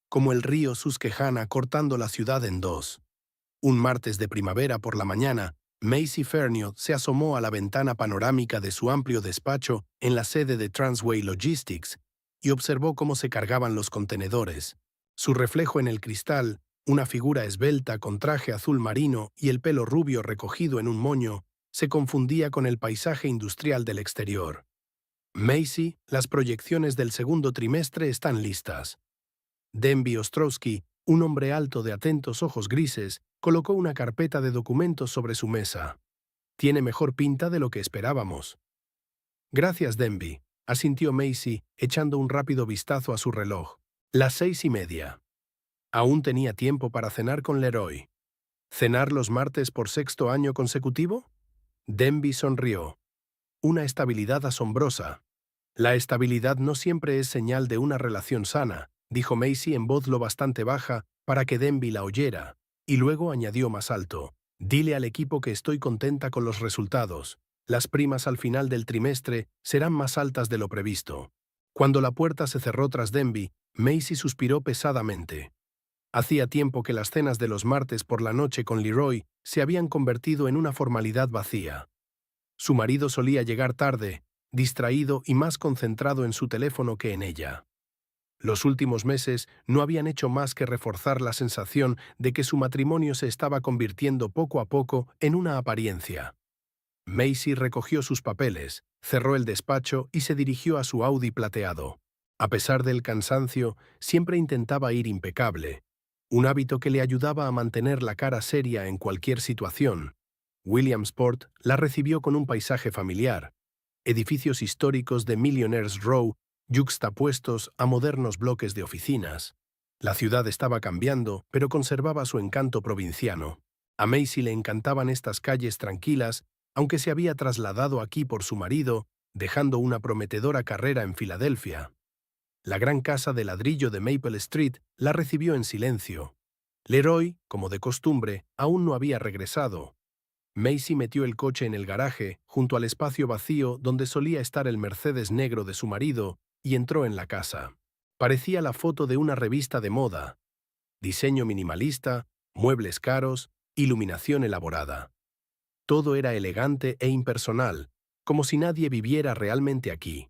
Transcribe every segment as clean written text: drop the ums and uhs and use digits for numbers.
como el río Susquehanna cortando la ciudad en dos. Un martes de primavera por la mañana, Macy Ferniot se asomó a la ventana panorámica de su amplio despacho en la sede de Transway Logistics y observó cómo se cargaban los contenedores. Su reflejo en el cristal, una figura esbelta con traje azul marino y el pelo rubio recogido en un moño, se confundía con el paisaje industrial del exterior. Macy, las proyecciones del segundo trimestre están listas. Denby Ostrowski, un hombre alto de atentos ojos grises, colocó una carpeta de documentos sobre su mesa. Tiene mejor pinta de lo que esperábamos. Gracias, Denby, asintió Macy, echando un rápido vistazo a su reloj. Las 6:30. Aún tenía tiempo para cenar con Leroy. ¿Cenar los martes por sexto año consecutivo? Denby sonrió. Una estabilidad asombrosa. La estabilidad no siempre es señal de una relación sana, dijo Macy en voz lo bastante baja para que Denby la oyera, y luego añadió más alto. Dile al equipo que estoy contenta con los resultados. Las primas al final del trimestre serán más altas de lo previsto. Cuando la puerta se cerró tras Denby, Macy suspiró pesadamente. Hacía tiempo que las cenas de los martes por la noche con Leroy se habían convertido en una formalidad vacía. Su marido solía llegar tarde, distraído y más concentrado en su teléfono que en ella. Los últimos meses no habían hecho más que reforzar la sensación de que su matrimonio se estaba convirtiendo poco a poco en una apariencia. Macy recogió sus papeles, cerró el despacho y se dirigió a su Audi plateado. A pesar del cansancio, siempre intentaba ir impecable, un hábito que le ayudaba a mantener la cara seria en cualquier situación. Williamsport la recibió con un paisaje familiar, edificios históricos de Millionaires Row yuxtapuestos a modernos bloques de oficinas. La ciudad estaba cambiando, pero conservaba su encanto provinciano. A Macy le encantaban estas calles tranquilas, aunque se había trasladado aquí por su marido, dejando una prometedora carrera en Filadelfia. La gran casa de ladrillo de Maple Street la recibió en silencio. Leroy, como de costumbre, aún no había regresado. Macy metió el coche en el garaje, junto al espacio vacío donde solía estar el Mercedes negro de su marido, y entró en la casa. Parecía la foto de una revista de moda. Diseño minimalista, muebles caros, iluminación elaborada. Todo era elegante e impersonal, como si nadie viviera realmente aquí.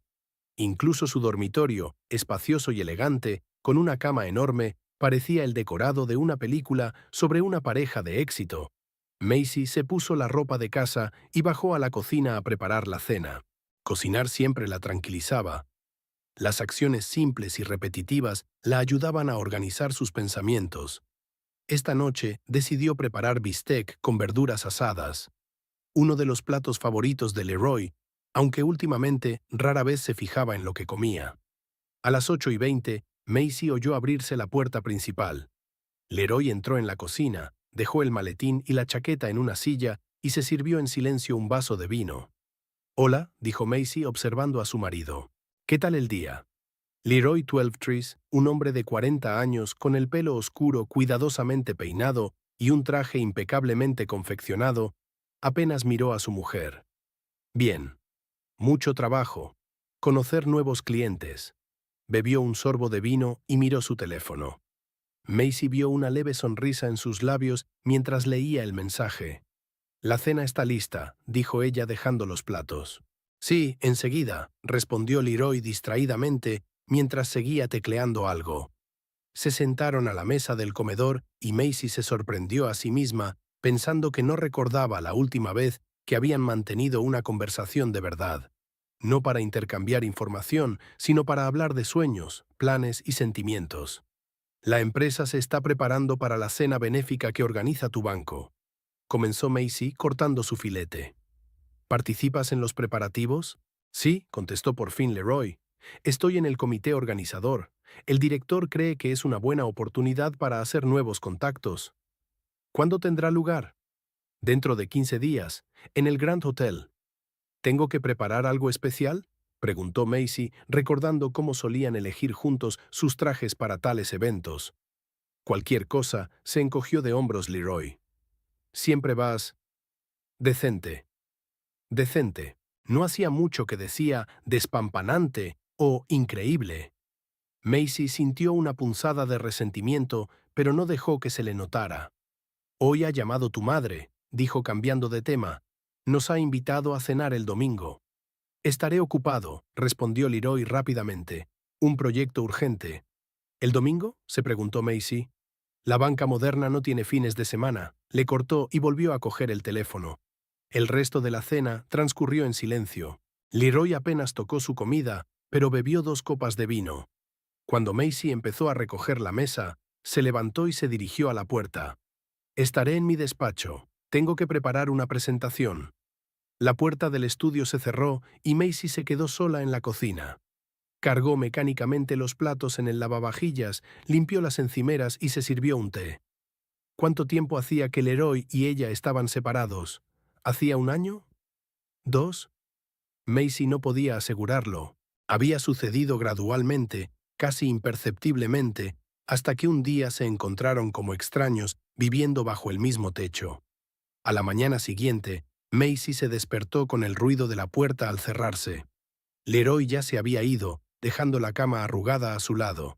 Incluso su dormitorio, espacioso y elegante, con una cama enorme, parecía el decorado de una película sobre una pareja de éxito. Macy se puso la ropa de casa y bajó a la cocina a preparar la cena. Cocinar siempre la tranquilizaba. Las acciones simples y repetitivas la ayudaban a organizar sus pensamientos. Esta noche decidió preparar bistec con verduras asadas, uno de los platos favoritos de Leroy, aunque últimamente rara vez se fijaba en lo que comía. A las 8:20, Macy oyó abrirse la puerta principal. Leroy entró en la cocina, dejó el maletín y la chaqueta en una silla y se sirvió en silencio un vaso de vino. «Hola», dijo Macy observando a su marido. «¿Qué tal el día?» Leroy Twelvetrees, un hombre de 40 años con el pelo oscuro cuidadosamente peinado y un traje impecablemente confeccionado, apenas miró a su mujer. «Bien. Mucho trabajo. Conocer nuevos clientes». Bebió un sorbo de vino y miró su teléfono. Macy vio una leve sonrisa en sus labios mientras leía el mensaje. «La cena está lista», dijo ella dejando los platos. «Sí, enseguida», respondió Leroy distraídamente mientras seguía tecleando algo. Se sentaron a la mesa del comedor y Macy se sorprendió a sí misma pensando que no recordaba la última vez que habían mantenido una conversación de verdad. No para intercambiar información, sino para hablar de sueños, planes y sentimientos. «La empresa se está preparando para la cena benéfica que organiza tu banco», comenzó Macy cortando su filete. «¿Participas en los preparativos?» «Sí», contestó por fin Leroy. «Estoy en el comité organizador. El director cree que es una buena oportunidad para hacer nuevos contactos». «¿Cuándo tendrá lugar?» «Dentro de 15 días, en el Grand Hotel». «¿Tengo que preparar algo especial?», preguntó Macy, recordando cómo solían elegir juntos sus trajes para tales eventos. «Cualquier cosa», se encogió de hombros Leroy. «Siempre vas decente». «Decente». No hacía mucho que decía despampanante o increíble. Macy sintió una punzada de resentimiento, pero no dejó que se le notara. «Hoy ha llamado tu madre», dijo cambiando de tema. «Nos ha invitado a cenar el domingo». «Estaré ocupado», respondió Leroy rápidamente. «Un proyecto urgente». «¿El domingo?», se preguntó Macy. «La banca moderna no tiene fines de semana», le cortó y volvió a coger el teléfono. El resto de la cena transcurrió en silencio. Leroy apenas tocó su comida, pero bebió 2 copas de vino. Cuando Macy empezó a recoger la mesa, se levantó y se dirigió a la puerta. «Estaré en mi despacho. Tengo que preparar una presentación». La puerta del estudio se cerró y Macy se quedó sola en la cocina. Cargó mecánicamente los platos en el lavavajillas, limpió las encimeras y se sirvió un té. ¿Cuánto tiempo hacía que Leroy y ella estaban separados? ¿Hacía 1 año? ¿2? Macy no podía asegurarlo. Había sucedido gradualmente, casi imperceptiblemente, hasta que un día se encontraron como extraños viviendo bajo el mismo techo. A la mañana siguiente, Macy se despertó con el ruido de la puerta al cerrarse. Leroy ya se había ido, dejando la cama arrugada a su lado.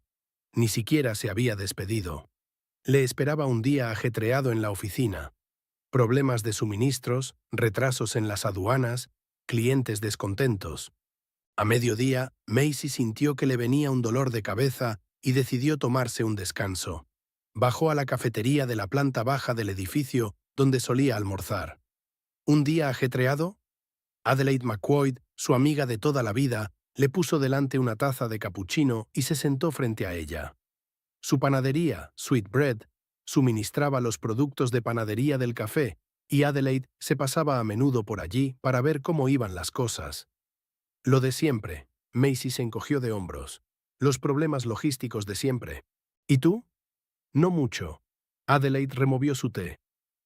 Ni siquiera se había despedido. Le esperaba un día ajetreado en la oficina. Problemas de suministros, retrasos en las aduanas, clientes descontentos. A mediodía, Macy sintió que le venía un dolor de cabeza y decidió tomarse un descanso. Bajó a la cafetería de la planta baja del edificio donde solía almorzar. ¿Un día ajetreado? Adelaide McQuoid, su amiga de toda la vida, le puso delante una taza de capuchino y se sentó frente a ella. Su panadería, Sweet Bread, suministraba los productos de panadería del café, y Adelaide se pasaba a menudo por allí para ver cómo iban las cosas. Lo de siempre. Macy se encogió de hombros. Los problemas logísticos de siempre. ¿Y tú? No mucho. Adelaide removió su té.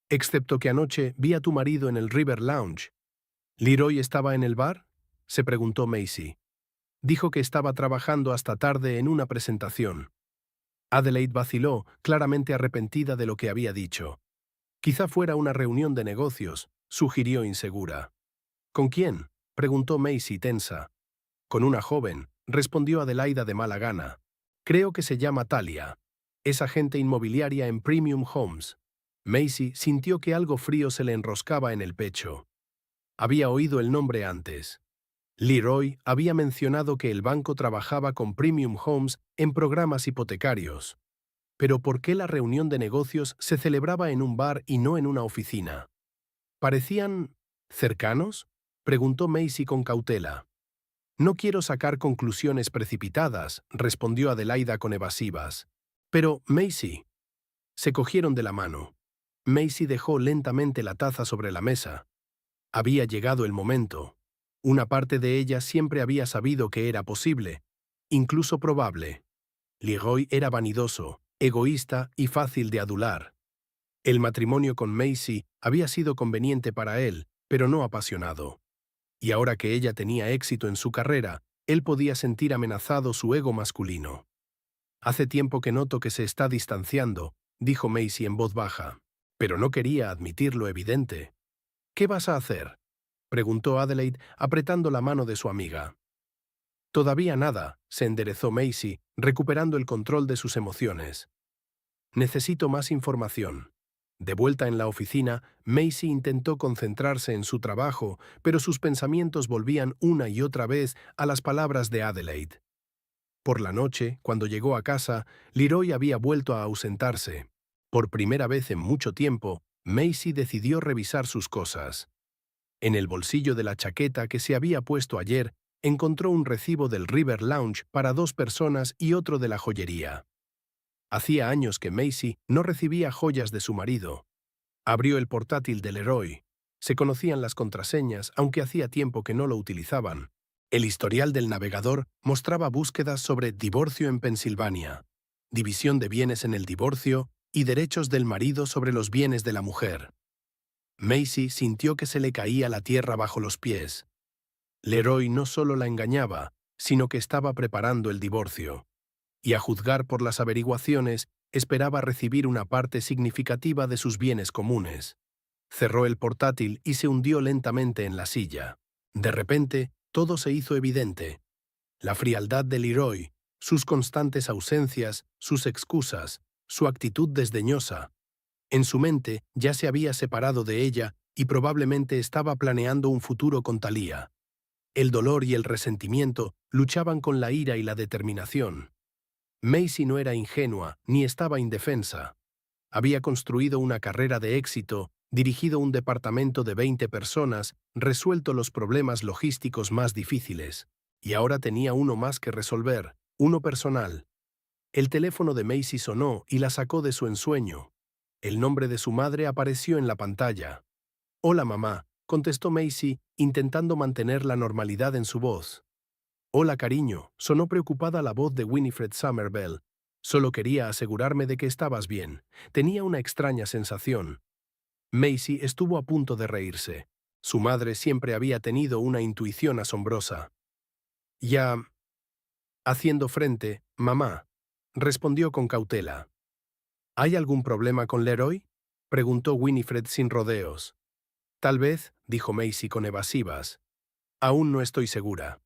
Excepto que anoche vi a tu marido en el River Lounge. ¿Leroy estaba en el bar?, se preguntó Macy. Dijo que estaba trabajando hasta tarde en una presentación. Adelaide vaciló, claramente arrepentida de lo que había dicho. Quizá fuera una reunión de negocios, sugirió insegura. ¿Con quién?, preguntó Macy tensa. Con una joven, respondió Adelaida de mala gana. Creo que se llama Talia. Es agente inmobiliaria en Premium Homes. Macy sintió que algo frío se le enroscaba en el pecho. Había oído el nombre antes. Leroy había mencionado que el banco trabajaba con Premium Homes en programas hipotecarios. Pero ¿por qué la reunión de negocios se celebraba en un bar y no en una oficina? ¿Parecían cercanos?, preguntó Macy con cautela. No quiero sacar conclusiones precipitadas, respondió Adelaida con evasivas. Pero, Macy. Se cogieron de la mano. Macy dejó lentamente la taza sobre la mesa. Había llegado el momento. Una parte de ella siempre había sabido que era posible, incluso probable. Leroy era vanidoso, egoísta y fácil de adular. El matrimonio con Macy había sido conveniente para él, pero no apasionado. Y ahora que ella tenía éxito en su carrera, él podía sentir amenazado su ego masculino. «Hace tiempo que noto que se está distanciando», dijo Macy en voz baja, pero no quería admitir lo evidente. «¿Qué vas a hacer?», preguntó Adelaide, apretando la mano de su amiga. «Todavía nada», se enderezó Macy, recuperando el control de sus emociones. «Necesito más información». De vuelta en la oficina, Macy intentó concentrarse en su trabajo, pero sus pensamientos volvían una y otra vez a las palabras de Adelaide. Por la noche, cuando llegó a casa, Leroy había vuelto a ausentarse. Por primera vez en mucho tiempo, Macy decidió revisar sus cosas. En el bolsillo de la chaqueta que se había puesto ayer, encontró un recibo del River Lounge para 2 personas y otro de la joyería. Hacía años que Macy no recibía joyas de su marido. Abrió el portátil de Leroy. Se conocían las contraseñas, aunque hacía tiempo que no lo utilizaban. El historial del navegador mostraba búsquedas sobre divorcio en Pensilvania, división de bienes en el divorcio y derechos del marido sobre los bienes de la mujer. Macy sintió que se le caía la tierra bajo los pies. Leroy no solo la engañaba, sino que estaba preparando el divorcio. Y a juzgar por las averiguaciones, esperaba recibir una parte significativa de sus bienes comunes. Cerró el portátil y se hundió lentamente en la silla. De repente, todo se hizo evidente. La frialdad de Leroy, sus constantes ausencias, sus excusas, su actitud desdeñosa. En su mente ya se había separado de ella y probablemente estaba planeando un futuro con Thalía. El dolor y el resentimiento luchaban con la ira y la determinación. Maisie no era ingenua ni estaba indefensa. Había construido una carrera de éxito, dirigido un departamento de 20 personas, resuelto los problemas logísticos más difíciles. Y ahora tenía uno más que resolver, uno personal. El teléfono de Maisie sonó y la sacó de su ensueño. El nombre de su madre apareció en la pantalla. «Hola, mamá», contestó Maisie, intentando mantener la normalidad en su voz. «Hola, cariño», sonó preocupada la voz de Winifred Somerville. «Solo quería asegurarme de que estabas bien. Tenía una extraña sensación». Maisie estuvo a punto de reírse. Su madre siempre había tenido una intuición asombrosa. «Ya, haciendo frente, mamá», respondió con cautela. «¿Hay algún problema con Leroy?», preguntó Winifred sin rodeos. «Tal vez», dijo Maisie con evasivas. «Aún no estoy segura».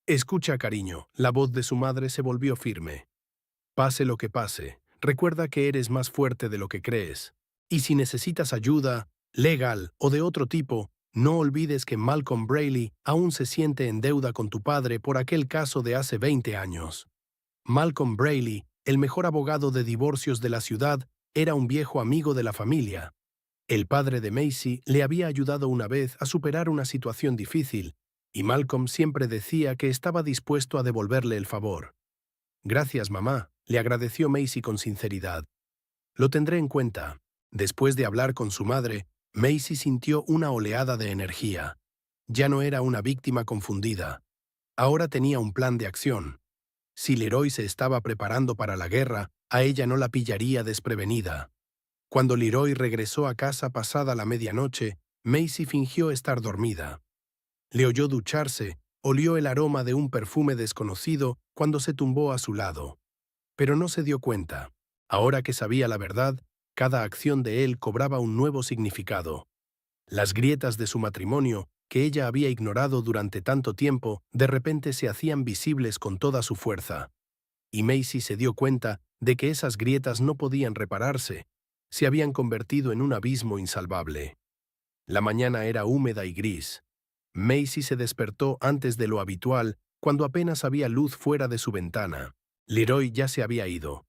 «Escucha, cariño», la voz de su madre se volvió firme. «Pase lo que pase, recuerda que eres más fuerte de lo que crees. Y si necesitas ayuda, legal o de otro tipo, no olvides que Malcolm Braley aún se siente en deuda con tu padre por aquel caso de hace 20 años. Malcolm Braley, el mejor abogado de divorcios de la ciudad, era un viejo amigo de la familia. El padre de Maisie le había ayudado una vez a superar una situación difícil, y Malcolm siempre decía que estaba dispuesto a devolverle el favor. «Gracias, mamá», le agradeció Maisie con sinceridad. «Lo tendré en cuenta». Después de hablar con su madre, Maisie sintió una oleada de energía. Ya no era una víctima confundida. Ahora tenía un plan de acción. Si Leroy se estaba preparando para la guerra, a ella no la pillaría desprevenida. Cuando Leroy regresó a casa pasada la medianoche, Maisie fingió estar dormida. Le oyó ducharse, olió el aroma de un perfume desconocido cuando se tumbó a su lado. Pero no se dio cuenta. Ahora que sabía la verdad, cada acción de él cobraba un nuevo significado. Las grietas de su matrimonio, que ella había ignorado durante tanto tiempo, de repente se hacían visibles con toda su fuerza. Y Maisie se dio cuenta de que esas grietas no podían repararse. Se habían convertido en un abismo insalvable. La mañana era húmeda y gris. Maisie se despertó antes de lo habitual, cuando apenas había luz fuera de su ventana. Leroy ya se había ido.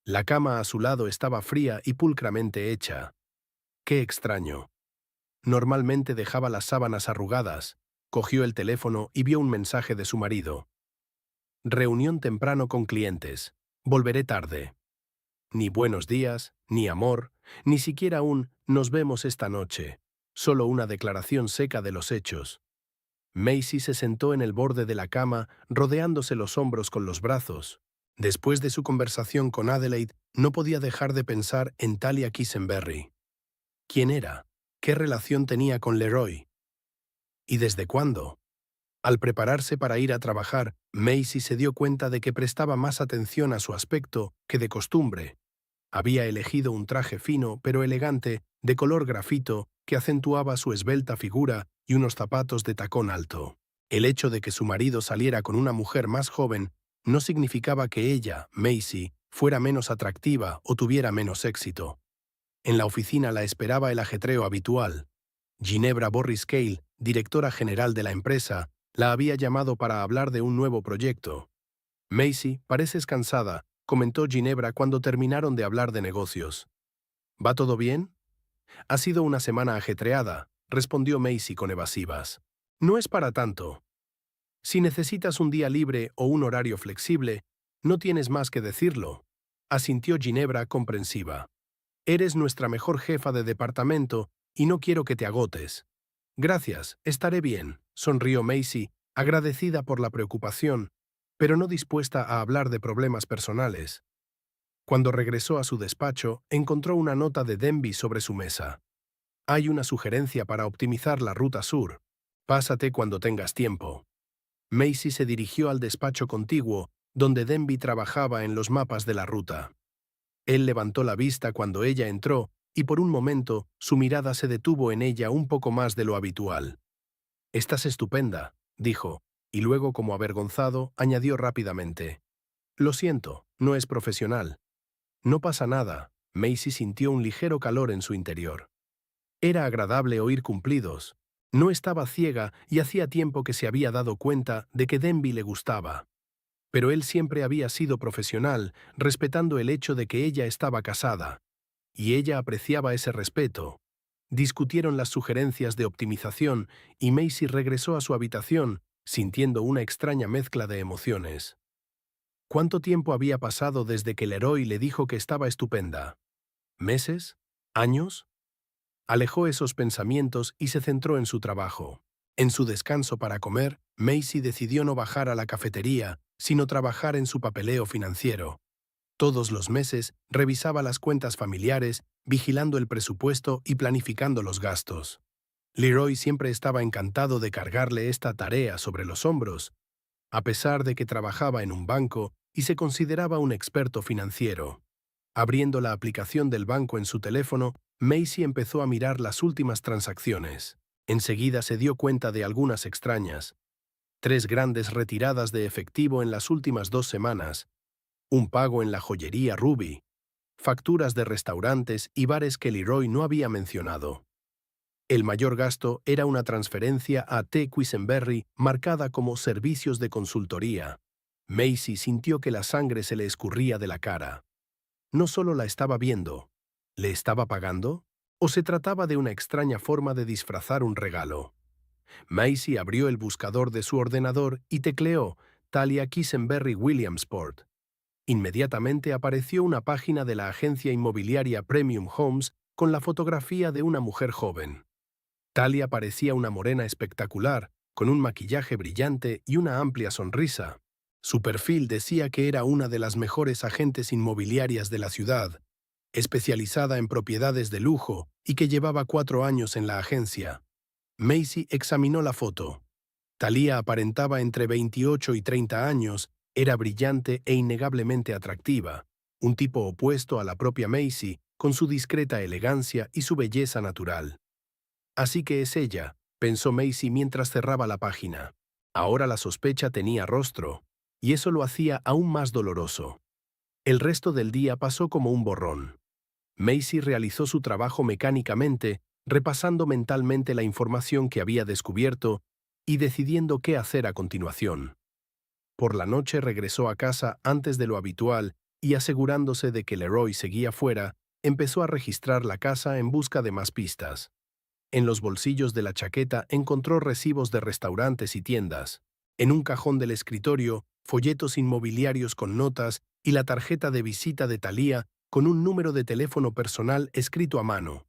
La cama a su lado estaba fría y pulcramente hecha. Qué extraño. Normalmente dejaba las sábanas arrugadas. Cogió el teléfono y vio un mensaje de su marido. «Reunión temprano con clientes. Volveré tarde». Ni buenos días, ni amor, ni siquiera un «nos vemos esta noche». Solo una declaración seca de los hechos. Maisie se sentó en el borde de la cama, rodeándose los hombros con los brazos. Después de su conversación con Adelaide, no podía dejar de pensar en Thalia Quisenberry. ¿Quién era? ¿Qué relación tenía con Leroy? ¿Y desde cuándo? Al prepararse para ir a trabajar, Maisie se dio cuenta de que prestaba más atención a su aspecto que de costumbre. Había elegido un traje fino pero elegante, de color grafito, que acentuaba su esbelta figura y unos zapatos de tacón alto. El hecho de que su marido saliera con una mujer más joven no significaba que ella, Maisie, fuera menos atractiva o tuviera menos éxito. En la oficina la esperaba el ajetreo habitual. Ginebra Borris Cale, directora general de la empresa, la había llamado para hablar de un nuevo proyecto. «Maisie, pareces cansada», comentó Ginebra cuando terminaron de hablar de negocios. «¿Va todo bien?» «Ha sido una semana ajetreada», respondió Maisie con evasivas. «No es para tanto. Si necesitas un día libre o un horario flexible, no tienes más que decirlo», asintió Ginebra comprensiva. «Eres nuestra mejor jefa de departamento y no quiero que te agotes». «Gracias, estaré bien», sonrió Maisie, agradecida por la preocupación, pero no dispuesta a hablar de problemas personales. Cuando regresó a su despacho, encontró una nota de Denby sobre su mesa. «Hay una sugerencia para optimizar la ruta sur. Pásate cuando tengas tiempo». Maisie se dirigió al despacho contiguo, donde Denby trabajaba en los mapas de la ruta. Él levantó la vista cuando ella entró, y por un momento su mirada se detuvo en ella un poco más de lo habitual. «Estás estupenda», dijo, y luego, como avergonzado, añadió rápidamente. Lo siento, no es profesional. No pasa nada. Macy sintió un ligero calor en su interior. Era agradable oír cumplidos. No estaba ciega y hacía tiempo que se había dado cuenta de que Denby le gustaba. Pero él siempre había sido profesional, respetando el hecho de que ella estaba casada. Y ella apreciaba ese respeto. Discutieron las sugerencias de optimización y Macy regresó a su habitación, sintiendo una extraña mezcla de emociones. ¿Cuánto tiempo había pasado desde que Leroy le dijo que estaba estupenda? ¿Meses? ¿Años? Alejó esos pensamientos y se centró en su trabajo. En su descanso para comer, Macy decidió no bajar a la cafetería, sino trabajar en su papeleo financiero. Todos los meses revisaba las cuentas familiares, vigilando el presupuesto y planificando los gastos. Leroy siempre estaba encantado de cargarle esta tarea sobre los hombros, a pesar de que trabajaba en un banco y se consideraba un experto financiero. Abriendo la aplicación del banco en su teléfono, Macy empezó a mirar las últimas transacciones. Enseguida se dio cuenta de algunas extrañas. 3 grandes retiradas de efectivo en las últimas 2 semanas, un pago en la joyería Ruby, facturas de restaurantes y bares que Leroy no había mencionado. El mayor gasto era una transferencia a T. Quisenberry marcada como servicios de consultoría. Macy sintió que la sangre se le escurría de la cara. No solo la estaba viendo, ¿le estaba pagando? ¿O se trataba de una extraña forma de disfrazar un regalo? Macy abrió el buscador de su ordenador y tecleó Talia Quisenberry Williamsport. Inmediatamente apareció una página de la agencia inmobiliaria Premium Homes con la fotografía de una mujer joven. Talia parecía una morena espectacular, con un maquillaje brillante y una amplia sonrisa. Su perfil decía que era una de las mejores agentes inmobiliarias de la ciudad, especializada en propiedades de lujo y que llevaba 4 años en la agencia. Macy examinó la foto. Talia aparentaba entre 28 y 30 años, era brillante e innegablemente atractiva, un tipo opuesto a la propia Macy, con su discreta elegancia y su belleza natural. Así que es ella, pensó Macy mientras cerraba la página. Ahora la sospecha tenía rostro, y eso lo hacía aún más doloroso. El resto del día pasó como un borrón. Macy realizó su trabajo mecánicamente, repasando mentalmente la información que había descubierto y decidiendo qué hacer a continuación. Por la noche regresó a casa antes de lo habitual y asegurándose de que Leroy seguía fuera, empezó a registrar la casa en busca de más pistas. En los bolsillos de la chaqueta encontró recibos de restaurantes y tiendas. En un cajón del escritorio, folletos inmobiliarios con notas y la tarjeta de visita de Talia con un número de teléfono personal escrito a mano.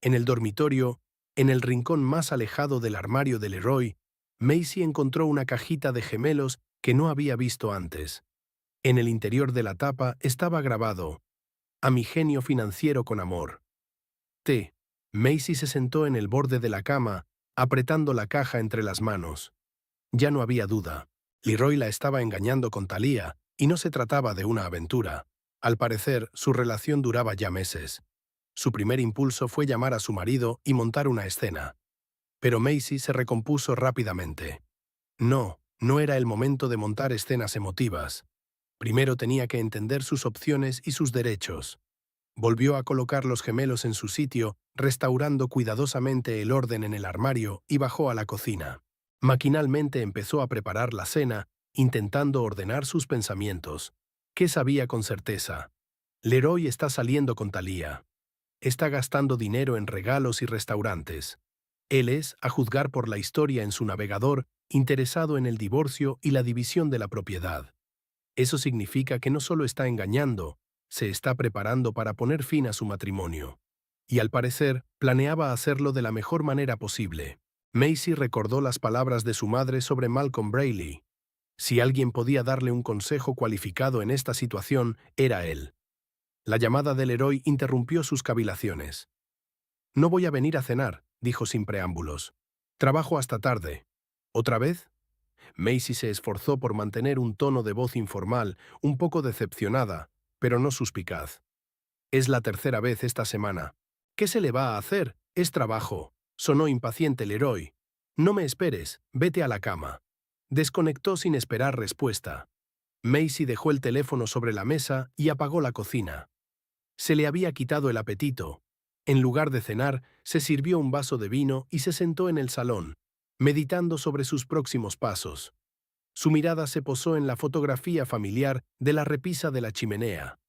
En el dormitorio, en el rincón más alejado del armario de Leroy, Macy encontró una cajita de gemelos que no había visto antes. En el interior de la tapa estaba grabado: «A mi genio financiero con amor». T. Macy se sentó en el borde de la cama, apretando la caja entre las manos. Ya no había duda. Leroy la estaba engañando con Talia, y no se trataba de una aventura. Al parecer, su relación duraba ya meses. Su primer impulso fue llamar a su marido y montar una escena. Pero Macy se recompuso rápidamente. No, no era el momento de montar escenas emotivas. Primero tenía que entender sus opciones y sus derechos. Volvió a colocar los gemelos en su sitio, restaurando cuidadosamente el orden en el armario y bajó a la cocina. Maquinalmente empezó a preparar la cena, intentando ordenar sus pensamientos. ¿Qué sabía con certeza? Leroy está saliendo con Talia. Está gastando dinero en regalos y restaurantes. Él es, a juzgar por la historia en su navegador, interesado en el divorcio y la división de la propiedad. Eso significa que no solo está engañando, se está preparando para poner fin a su matrimonio. Y al parecer, planeaba hacerlo de la mejor manera posible. Macy recordó las palabras de su madre sobre Malcolm Braley. Si alguien podía darle un consejo cualificado en esta situación, era él. La llamada del Leroy interrumpió sus cavilaciones. «No voy a venir a cenar», dijo sin preámbulos. «Trabajo hasta tarde». ¿Otra vez? Macy se esforzó por mantener un tono de voz informal, un poco decepcionada, pero no suspicaz. «Es la tercera vez esta semana». «¿Qué se le va a hacer? Es trabajo», sonó impaciente Leroy. «No me esperes, vete a la cama». Desconectó sin esperar respuesta. Macy dejó el teléfono sobre la mesa y apagó la cocina. Se le había quitado el apetito. En lugar de cenar, se sirvió un vaso de vino y se sentó en el salón, meditando sobre sus próximos pasos. Su mirada se posó en la fotografía familiar de la repisa de la chimenea.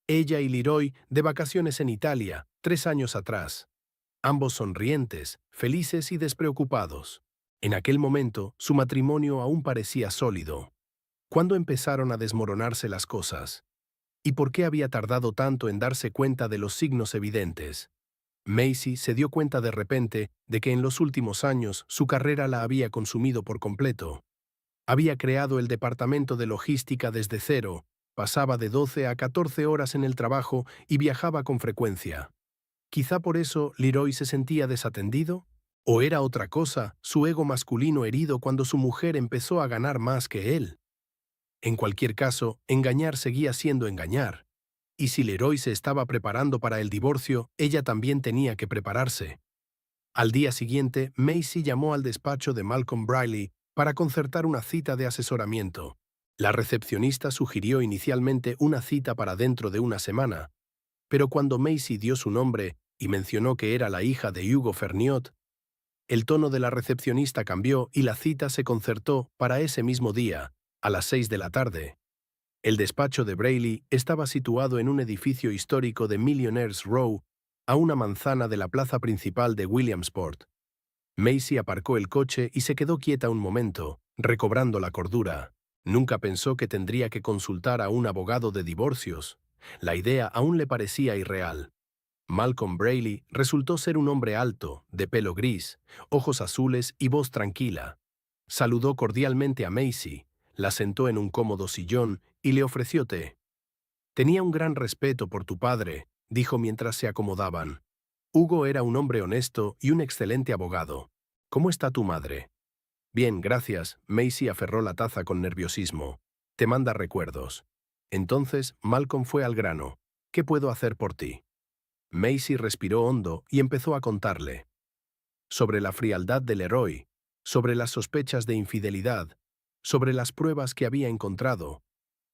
Ella y Leroy de vacaciones en Italia, 3 años atrás. Ambos sonrientes, felices y despreocupados. En aquel momento, su matrimonio aún parecía sólido. ¿Cuándo empezaron a desmoronarse las cosas? ¿Y por qué había tardado tanto en darse cuenta de los signos evidentes? Macy se dio cuenta de repente de que en los últimos años su carrera la había consumido por completo. Había creado el departamento de logística desde cero, pasaba de 12 a 14 horas en el trabajo y viajaba con frecuencia. Quizá por eso Leroy se sentía desatendido, o era otra cosa, su ego masculino herido cuando su mujer empezó a ganar más que él. En cualquier caso, engañar seguía siendo engañar. Y si Leroy se estaba preparando para el divorcio, ella también tenía que prepararse. Al día siguiente, Macy llamó al despacho de Malcolm Briley para concertar una cita de asesoramiento. La recepcionista sugirió inicialmente una cita para dentro de una semana, pero cuando Macy dio su nombre y mencionó que era la hija de Hugo Ferniot, el tono de la recepcionista cambió y la cita se concertó para ese mismo día, a las 6 de la tarde. El despacho de Brayley estaba situado en un edificio histórico de Millionaires Row, a una manzana de la plaza principal de Williamsport. Macy aparcó el coche y se quedó quieta un momento, recobrando la cordura. Nunca pensó que tendría que consultar a un abogado de divorcios. La idea aún le parecía irreal. Malcolm Brayley resultó ser un hombre alto, de pelo gris, ojos azules y voz tranquila. Saludó cordialmente a Macy, la sentó en un cómodo sillón y le ofreció té. Tenía un gran respeto por tu padre, dijo mientras se acomodaban. Hugo era un hombre honesto y un excelente abogado. ¿Cómo está tu madre? Bien, gracias. Macy aferró la taza con nerviosismo. Te manda recuerdos. Entonces, Malcolm fue al grano. ¿Qué puedo hacer por ti? Macy respiró hondo y empezó a contarle. Sobre la frialdad de Leroy, sobre las sospechas de infidelidad, sobre las pruebas que había encontrado,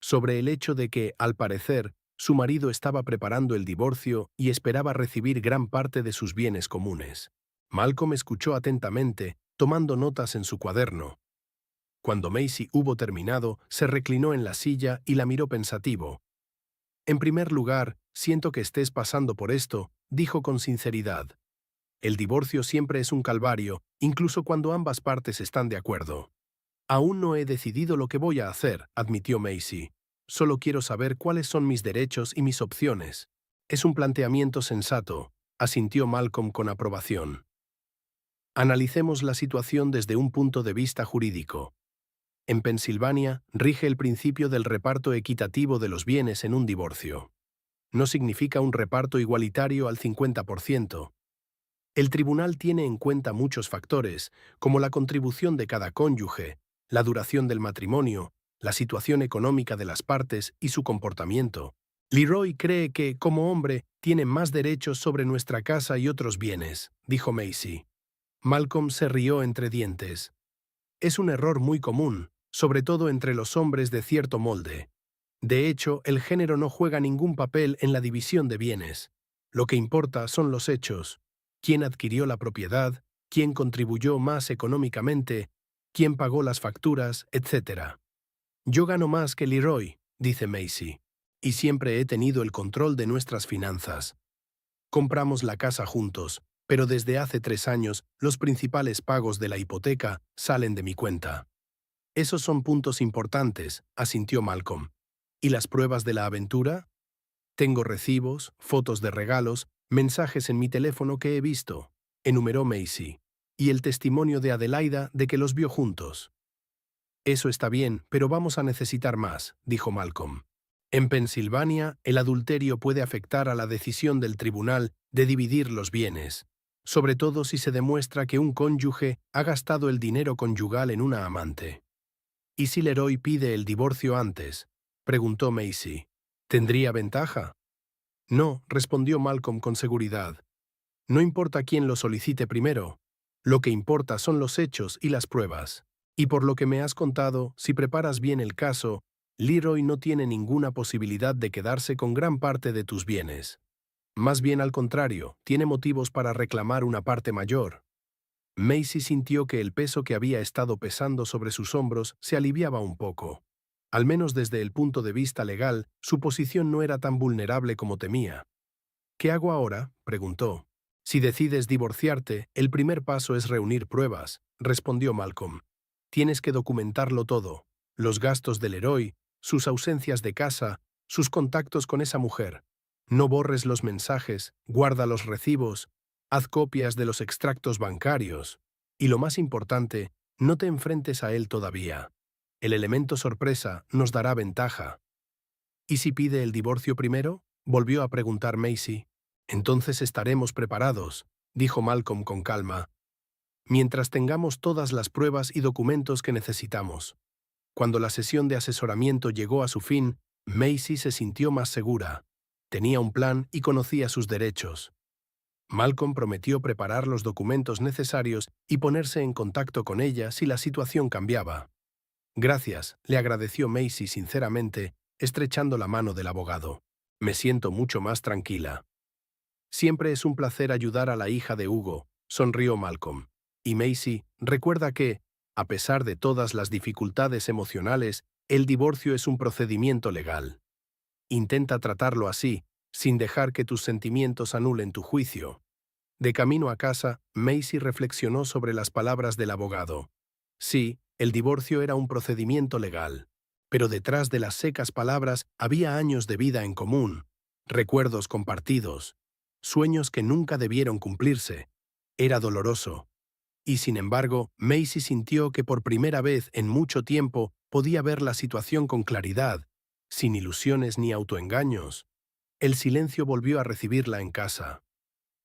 sobre el hecho de que, al parecer, su marido estaba preparando el divorcio y esperaba recibir gran parte de sus bienes comunes. Malcolm escuchó atentamente, tomando notas en su cuaderno. Cuando Macy hubo terminado, se reclinó en la silla y la miró pensativo. En primer lugar, siento que estés pasando por esto, dijo con sinceridad. El divorcio siempre es un calvario, incluso cuando ambas partes están de acuerdo. Aún no he decidido lo que voy a hacer, admitió Macy. Solo quiero saber cuáles son mis derechos y mis opciones. Es un planteamiento sensato, asintió Malcolm con aprobación. Analicemos la situación desde un punto de vista jurídico. En Pensilvania, rige el principio del reparto equitativo de los bienes en un divorcio. No significa un reparto igualitario al 50%. El tribunal tiene en cuenta muchos factores, como la contribución de cada cónyuge, la duración del matrimonio, la situación económica de las partes y su comportamiento. Leroy cree que, como hombre, tiene más derechos sobre nuestra casa y otros bienes, dijo Macy. Malcolm se rió entre dientes. Es un error muy común, sobre todo entre los hombres de cierto molde. De hecho, el género no juega ningún papel en la división de bienes. Lo que importa son los hechos. ¿Quién adquirió la propiedad? ¿Quién contribuyó más económicamente? ¿Quién pagó las facturas? Etcétera. Yo gano más que Leroy, dice Macy, y siempre he tenido el control de nuestras finanzas. Compramos la casa juntos, pero desde hace 3 años los principales pagos de la hipoteca salen de mi cuenta. Esos son puntos importantes, asintió Malcolm. ¿Y las pruebas de la aventura? Tengo recibos, fotos de regalos, mensajes en mi teléfono que he visto, enumeró Macy, y el testimonio de Adelaida de que los vio juntos. Eso está bien, pero vamos a necesitar más, dijo Malcolm. En Pensilvania, el adulterio puede afectar a la decisión del tribunal de dividir los bienes, sobre todo si se demuestra que un cónyuge ha gastado el dinero conyugal en una amante. ¿Y si Leroy pide el divorcio antes? Preguntó Macy. ¿Tendría ventaja? No, respondió Malcolm con seguridad. No importa quién lo solicite primero. Lo que importa son los hechos y las pruebas. Y por lo que me has contado, si preparas bien el caso, Leroy no tiene ninguna posibilidad de quedarse con gran parte de tus bienes. Más bien al contrario, tiene motivos para reclamar una parte mayor. Macy sintió que el peso que había estado pesando sobre sus hombros se aliviaba un poco. Al menos desde el punto de vista legal, su posición no era tan vulnerable como temía. ¿Qué hago ahora?, preguntó. Si decides divorciarte, el primer paso es reunir pruebas, respondió Malcolm. Tienes que documentarlo todo: los gastos del Leroy, sus ausencias de casa, sus contactos con esa mujer. No borres los mensajes, guarda los recibos, haz copias de los extractos bancarios. Y lo más importante, no te enfrentes a él todavía. El elemento sorpresa nos dará ventaja. ¿Y si pide el divorcio primero?, volvió a preguntar Macy. Entonces estaremos preparados, dijo Malcolm con calma, mientras tengamos todas las pruebas y documentos que necesitamos. Cuando la sesión de asesoramiento llegó a su fin, Macy se sintió más segura. Tenía un plan y conocía sus derechos. Malcolm prometió preparar los documentos necesarios y ponerse en contacto con ella si la situación cambiaba. Gracias, le agradeció Macy sinceramente, estrechando la mano del abogado. Me siento mucho más tranquila. Siempre es un placer ayudar a la hija de Hugo, sonrió Malcolm. Y Macy, recuerda que, a pesar de todas las dificultades emocionales, el divorcio es un procedimiento legal. Intenta tratarlo así, sin dejar que tus sentimientos anulen tu juicio. De camino a casa, Macy reflexionó sobre las palabras del abogado. Sí, el divorcio era un procedimiento legal, pero detrás de las secas palabras había años de vida en común, recuerdos compartidos, sueños que nunca debieron cumplirse. Era doloroso. Y sin embargo, Macy sintió que por primera vez en mucho tiempo podía ver la situación con claridad, sin ilusiones ni autoengaños. El silencio volvió a recibirla en casa.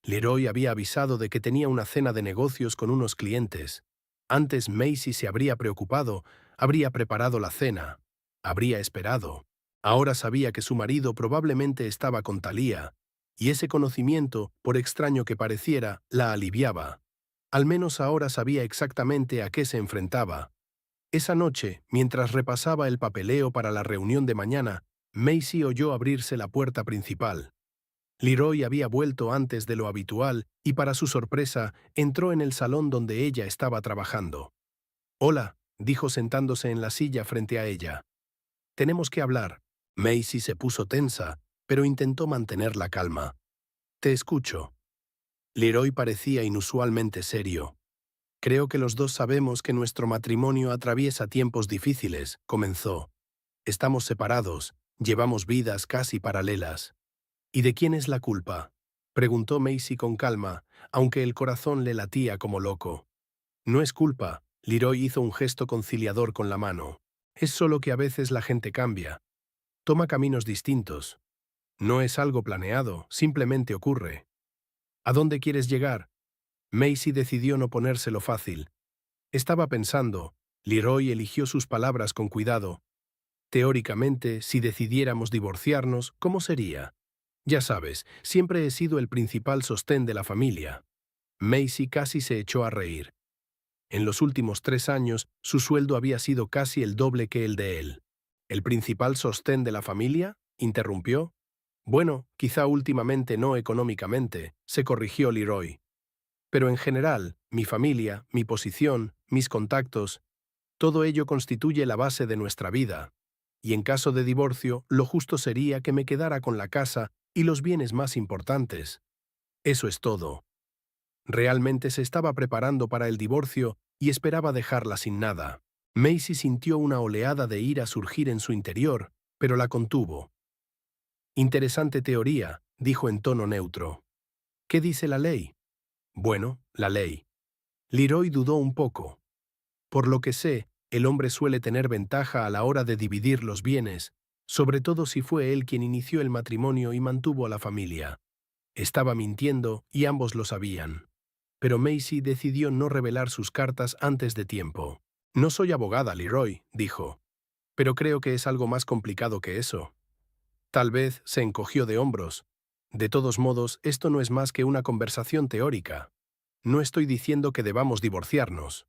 Leroy había avisado de que tenía una cena de negocios con unos clientes. Antes Macy se habría preocupado, habría preparado la cena, habría esperado. Ahora sabía que su marido probablemente estaba con Thalía, y ese conocimiento, por extraño que pareciera, la aliviaba. Al menos ahora sabía exactamente a qué se enfrentaba. Esa noche, mientras repasaba el papeleo para la reunión de mañana, Macy oyó abrirse la puerta principal. Leroy había vuelto antes de lo habitual y, para su sorpresa, entró en el salón donde ella estaba trabajando. «Hola», dijo sentándose en la silla frente a ella. «Tenemos que hablar». Macy se puso tensa, pero intentó mantener la calma. «Te escucho». Leroy parecía inusualmente serio. «Creo que los dos sabemos que nuestro matrimonio atraviesa tiempos difíciles», comenzó. «Estamos separados, llevamos vidas casi paralelas». «¿Y de quién es la culpa?», preguntó Macy con calma, aunque el corazón le latía como loco. «No es culpa», Leroy hizo un gesto conciliador con la mano. «Es solo que a veces la gente cambia. Toma caminos distintos. No es algo planeado, simplemente ocurre». «¿A dónde quieres llegar?». Macy decidió no ponérselo fácil. Estaba pensando, Leroy eligió sus palabras con cuidado. «Teóricamente, si decidiéramos divorciarnos, ¿cómo sería? Ya sabes, siempre he sido el principal sostén de la familia». Macy casi se echó a reír. En los últimos 3 años, su sueldo había sido casi el doble que el de él. ¿El principal sostén de la familia?, interrumpió. «Bueno, quizá últimamente no económicamente», se corrigió Leroy. «Pero en general, mi familia, mi posición, mis contactos, todo ello constituye la base de nuestra vida. Y en caso de divorcio, lo justo sería que me quedara con la casa y los bienes más importantes. Eso es todo». Realmente se estaba preparando para el divorcio y esperaba dejarla sin nada. Macy sintió una oleada de ira surgir en su interior, pero la contuvo. «Interesante teoría», dijo en tono neutro. «¿Qué dice la ley?». «Bueno, la ley». Leroy dudó un poco. «Por lo que sé, el hombre suele tener ventaja a la hora de dividir los bienes, sobre todo si fue él quien inició el matrimonio y mantuvo a la familia». Estaba mintiendo y ambos lo sabían. Pero Macy decidió no revelar sus cartas antes de tiempo. «No soy abogada, Leroy», dijo. «Pero creo que es algo más complicado que eso». Tal vez se encogió de hombros. «De todos modos, esto no es más que una conversación teórica. No estoy diciendo que debamos divorciarnos».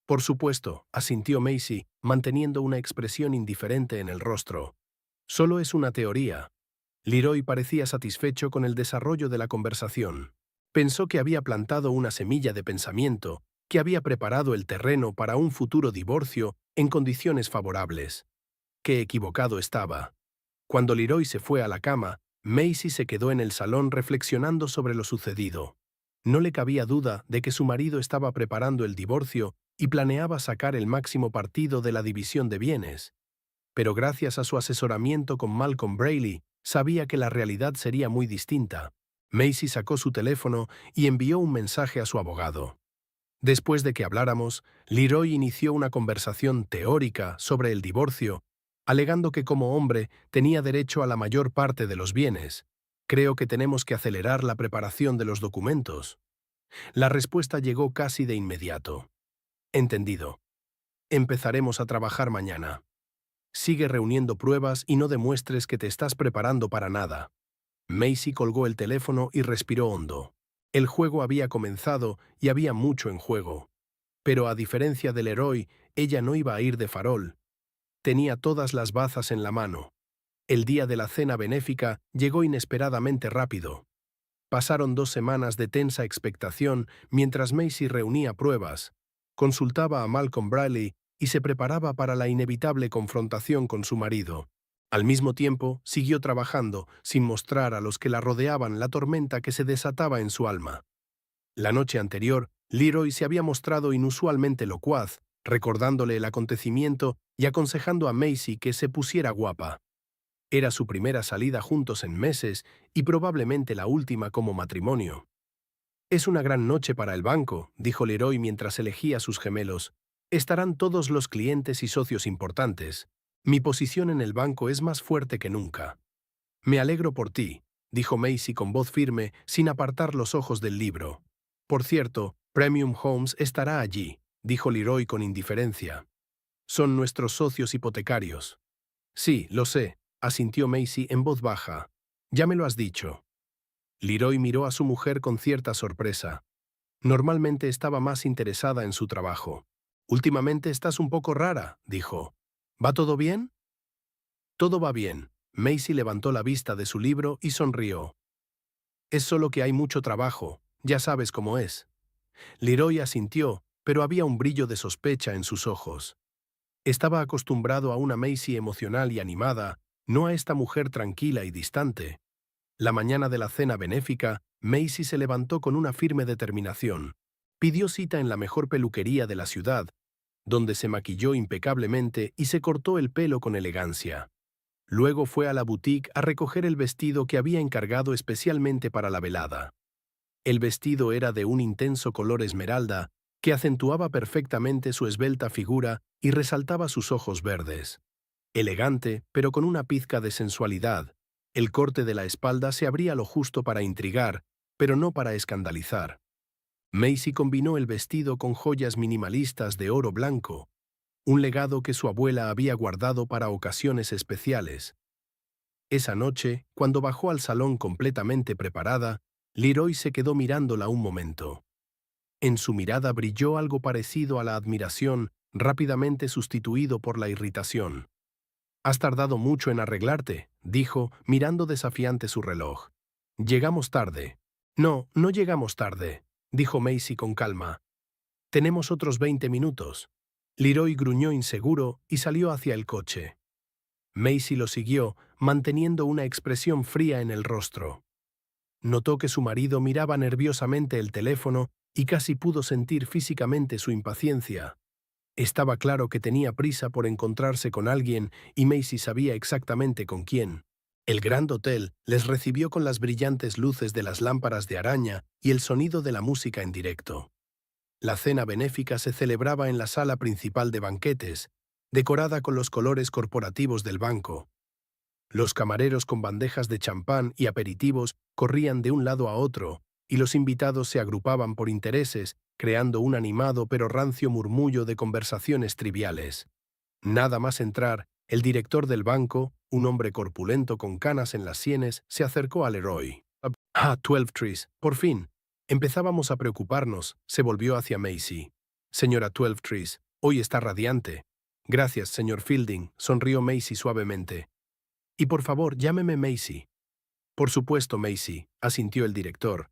Por supuesto, asintió Macy, manteniendo una expresión indiferente en el rostro. Solo es una teoría. Leroy parecía satisfecho con el desarrollo de la conversación. Pensó que había plantado una semilla de pensamiento, que había preparado el terreno para un futuro divorcio en condiciones favorables. Qué equivocado estaba. Cuando Leroy se fue a la cama, Macy se quedó en el salón reflexionando sobre lo sucedido. No le cabía duda de que su marido estaba preparando el divorcio y planeaba sacar el máximo partido de la división de bienes. Pero gracias a su asesoramiento con Malcolm Braley, sabía que la realidad sería muy distinta. Macy sacó su teléfono y envió un mensaje a su abogado. Después de que habláramos, Leroy inició una conversación teórica sobre el divorcio, alegando que como hombre tenía derecho a la mayor parte de los bienes. Creo que tenemos que acelerar la preparación de los documentos. La respuesta llegó casi de inmediato. Entendido. Empezaremos a trabajar mañana. Sigue reuniendo pruebas y no demuestres que te estás preparando para nada. Macy colgó el teléfono y respiró hondo. El juego había comenzado y había mucho en juego. Pero a diferencia del Leroy, ella no iba a ir de farol. Tenía todas las bazas en la mano. El día de la cena benéfica llegó inesperadamente rápido. Pasaron 2 semanas de tensa expectación mientras Macy reunía pruebas, consultaba a Malcolm Braley y se preparaba para la inevitable confrontación con su marido. Al mismo tiempo, siguió trabajando, sin mostrar a los que la rodeaban la tormenta que se desataba en su alma. La noche anterior, Leroy se había mostrado inusualmente locuaz, recordándole el acontecimiento y aconsejando a Macy que se pusiera guapa. Era su primera salida juntos en meses y probablemente la última como matrimonio. «Es una gran noche para el banco», dijo Leroy mientras elegía sus gemelos. «Estarán todos los clientes y socios importantes. Mi posición en el banco es más fuerte que nunca». «Me alegro por ti», dijo Macy con voz firme, sin apartar los ojos del libro. «Por cierto, Premium Homes estará allí», dijo Leroy con indiferencia. «Son nuestros socios hipotecarios». «Sí, lo sé», asintió Macy en voz baja. «Ya me lo has dicho». Leroy miró a su mujer con cierta sorpresa. Normalmente estaba más interesada en su trabajo. «Últimamente estás un poco rara», dijo. «¿Va todo bien?» «Todo va bien». Macy levantó la vista de su libro y sonrió. «Es solo que hay mucho trabajo, ya sabes cómo es». Leroy asintió, pero había un brillo de sospecha en sus ojos. Estaba acostumbrado a una Macy emocional y animada, no a esta mujer tranquila y distante. La mañana de la cena benéfica, Macy se levantó con una firme determinación. Pidió cita en la mejor peluquería de la ciudad, donde se maquilló impecablemente y se cortó el pelo con elegancia. Luego fue a la boutique a recoger el vestido que había encargado especialmente para la velada. El vestido era de un intenso color esmeralda que acentuaba perfectamente su esbelta figura y resaltaba sus ojos verdes. Elegante, pero con una pizca de sensualidad, el corte de la espalda se abría lo justo para intrigar, pero no para escandalizar. Macy combinó el vestido con joyas minimalistas de oro blanco, un legado que su abuela había guardado para ocasiones especiales. Esa noche, cuando bajó al salón completamente preparada, Leroy se quedó mirándola un momento. En su mirada brilló algo parecido a la admiración, rápidamente sustituido por la irritación. «Has tardado mucho en arreglarte», dijo, mirando desafiante su reloj. «Llegamos tarde». «No, no llegamos tarde», dijo Macy con calma. «Tenemos otros 20 minutos». Leroy gruñó inseguro y salió hacia el coche. Macy lo siguió, manteniendo una expresión fría en el rostro. Notó que su marido miraba nerviosamente el teléfono y casi pudo sentir físicamente su impaciencia. Estaba claro que tenía prisa por encontrarse con alguien y Macy sabía exactamente con quién. El Grand Hotel les recibió con las brillantes luces de las lámparas de araña y el sonido de la música en directo. La cena benéfica se celebraba en la sala principal de banquetes, decorada con los colores corporativos del banco. Los camareros con bandejas de champán y aperitivos corrían de un lado a otro, y los invitados se agrupaban por intereses, creando un animado pero rancio murmullo de conversaciones triviales. Nada más entrar, el director del banco, un hombre corpulento con canas en las sienes, se acercó a Leroy. «Ah, Twelvetrees, por fin». Empezábamos a preocuparnos, se volvió hacia Macy. Señora Twelvetrees, hoy está radiante. Gracias, señor Fielding, sonrió Macy suavemente. Y por favor, llámeme Macy. Por supuesto, Macy, asintió el director.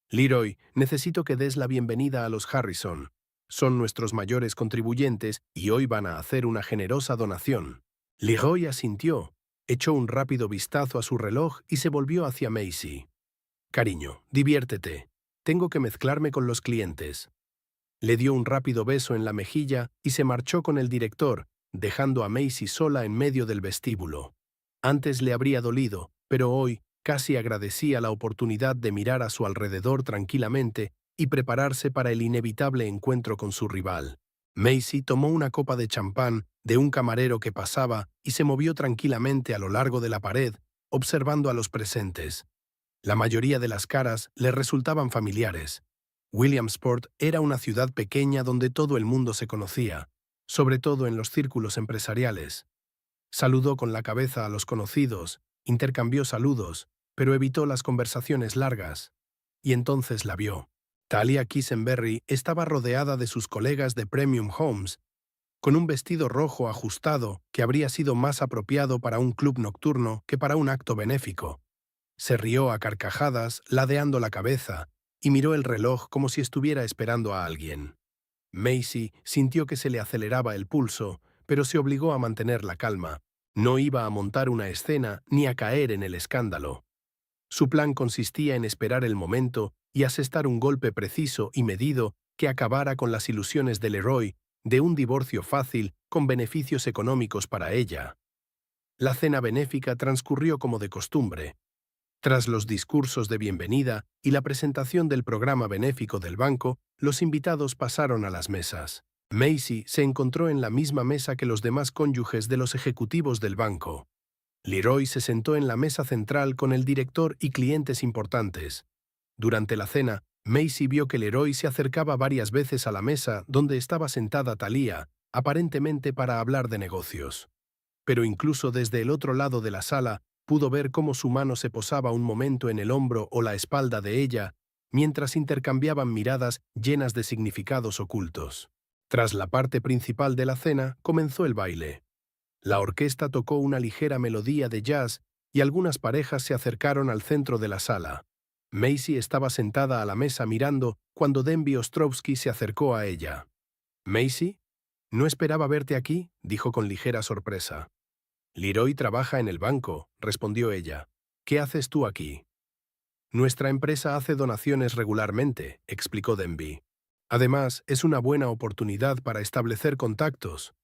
Leroy, necesito que des la bienvenida a los Harrison. Son nuestros mayores contribuyentes y hoy van a hacer una generosa donación. Leroy asintió, echó un rápido vistazo a su reloj y se volvió hacia Macy. Cariño, diviértete. Tengo que mezclarme con los clientes. Le dio un rápido beso en la mejilla y se marchó con el director, dejando a Macy sola en medio del vestíbulo. Antes le habría dolido, pero hoy casi agradecía la oportunidad de mirar a su alrededor tranquilamente y prepararse para el inevitable encuentro con su rival. Macy tomó una copa de champán de un camarero que pasaba y se movió tranquilamente a lo largo de la pared, observando a los presentes. La mayoría de las caras le resultaban familiares. Williamsport era una ciudad pequeña donde todo el mundo se conocía, sobre todo en los círculos empresariales. Saludó con la cabeza a los conocidos, intercambió saludos, pero evitó las conversaciones largas. Y entonces la vio. Talia Quisenberry estaba rodeada de sus colegas de Premium Homes, con un vestido rojo ajustado que habría sido más apropiado para un club nocturno que para un acto benéfico. Se rió a carcajadas, ladeando la cabeza, y miró el reloj como si estuviera esperando a alguien. Macy sintió que se le aceleraba el pulso, pero se obligó a mantener la calma. No iba a montar una escena ni a caer en el escándalo. Su plan consistía en esperar el momento y asestar un golpe preciso y medido que acabara con las ilusiones de Leroy de un divorcio fácil con beneficios económicos para ella. La cena benéfica transcurrió como de costumbre. Tras los discursos de bienvenida y la presentación del programa benéfico del banco, los invitados pasaron a las mesas. Macy se encontró en la misma mesa que los demás cónyuges de los ejecutivos del banco. Leroy se sentó en la mesa central con el director y clientes importantes. Durante la cena, Macy vio que Leroy se acercaba varias veces a la mesa donde estaba sentada Talia, aparentemente para hablar de negocios. Pero incluso desde el otro lado de la sala, pudo ver cómo su mano se posaba un momento en el hombro o la espalda de ella, mientras intercambiaban miradas llenas de significados ocultos. Tras la parte principal de la cena, comenzó el baile. La orquesta tocó una ligera melodía de jazz y algunas parejas se acercaron al centro de la sala. Macy estaba sentada a la mesa mirando cuando Denby Ostrovsky se acercó a ella. «¿Macy? No esperaba verte aquí», dijo con ligera sorpresa. «Leroy trabaja en el banco», respondió ella. «¿Qué haces tú aquí?» «Nuestra empresa hace donaciones regularmente», explicó Denby. «Además, es una buena oportunidad para establecer contactos».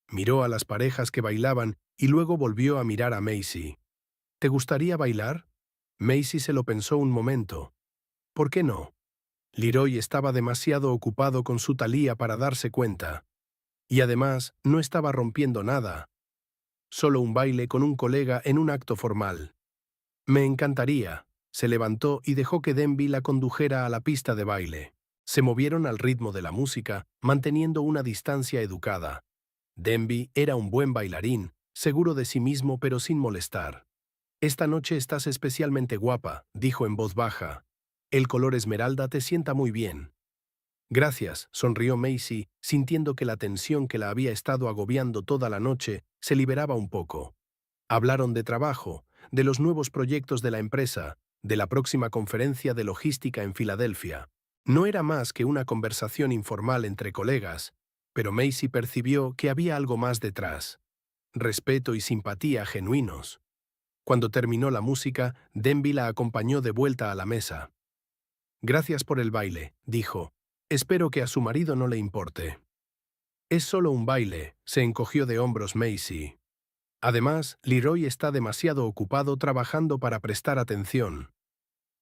Miró a las parejas que bailaban y luego volvió a mirar a Macy. «¿Te gustaría bailar?» Macy se lo pensó un momento. «¿Por qué no?» Leroy estaba demasiado ocupado con su Thalía para darse cuenta. Y además, no estaba rompiendo nada. Solo un baile con un colega en un acto formal. «Me encantaría». Se levantó y dejó que Denby la condujera a la pista de baile. Se movieron al ritmo de la música, manteniendo una distancia educada. Denby era un buen bailarín, seguro de sí mismo pero sin molestar. «Esta noche estás especialmente guapa», dijo en voz baja. «El color esmeralda te sienta muy bien». «Gracias», sonrió Macy, sintiendo que la tensión que la había estado agobiando toda la noche se liberaba un poco. Hablaron de trabajo, de los nuevos proyectos de la empresa, de la próxima conferencia de logística en Filadelfia. No era más que una conversación informal entre colegas, pero Macy percibió que había algo más detrás. Respeto y simpatía genuinos. Cuando terminó la música, Denby la acompañó de vuelta a la mesa. «Gracias por el baile», dijo. «Espero que a su marido no le importe». «Es solo un baile», se encogió de hombros Macy. Además, Leroy está demasiado ocupado trabajando para prestar atención.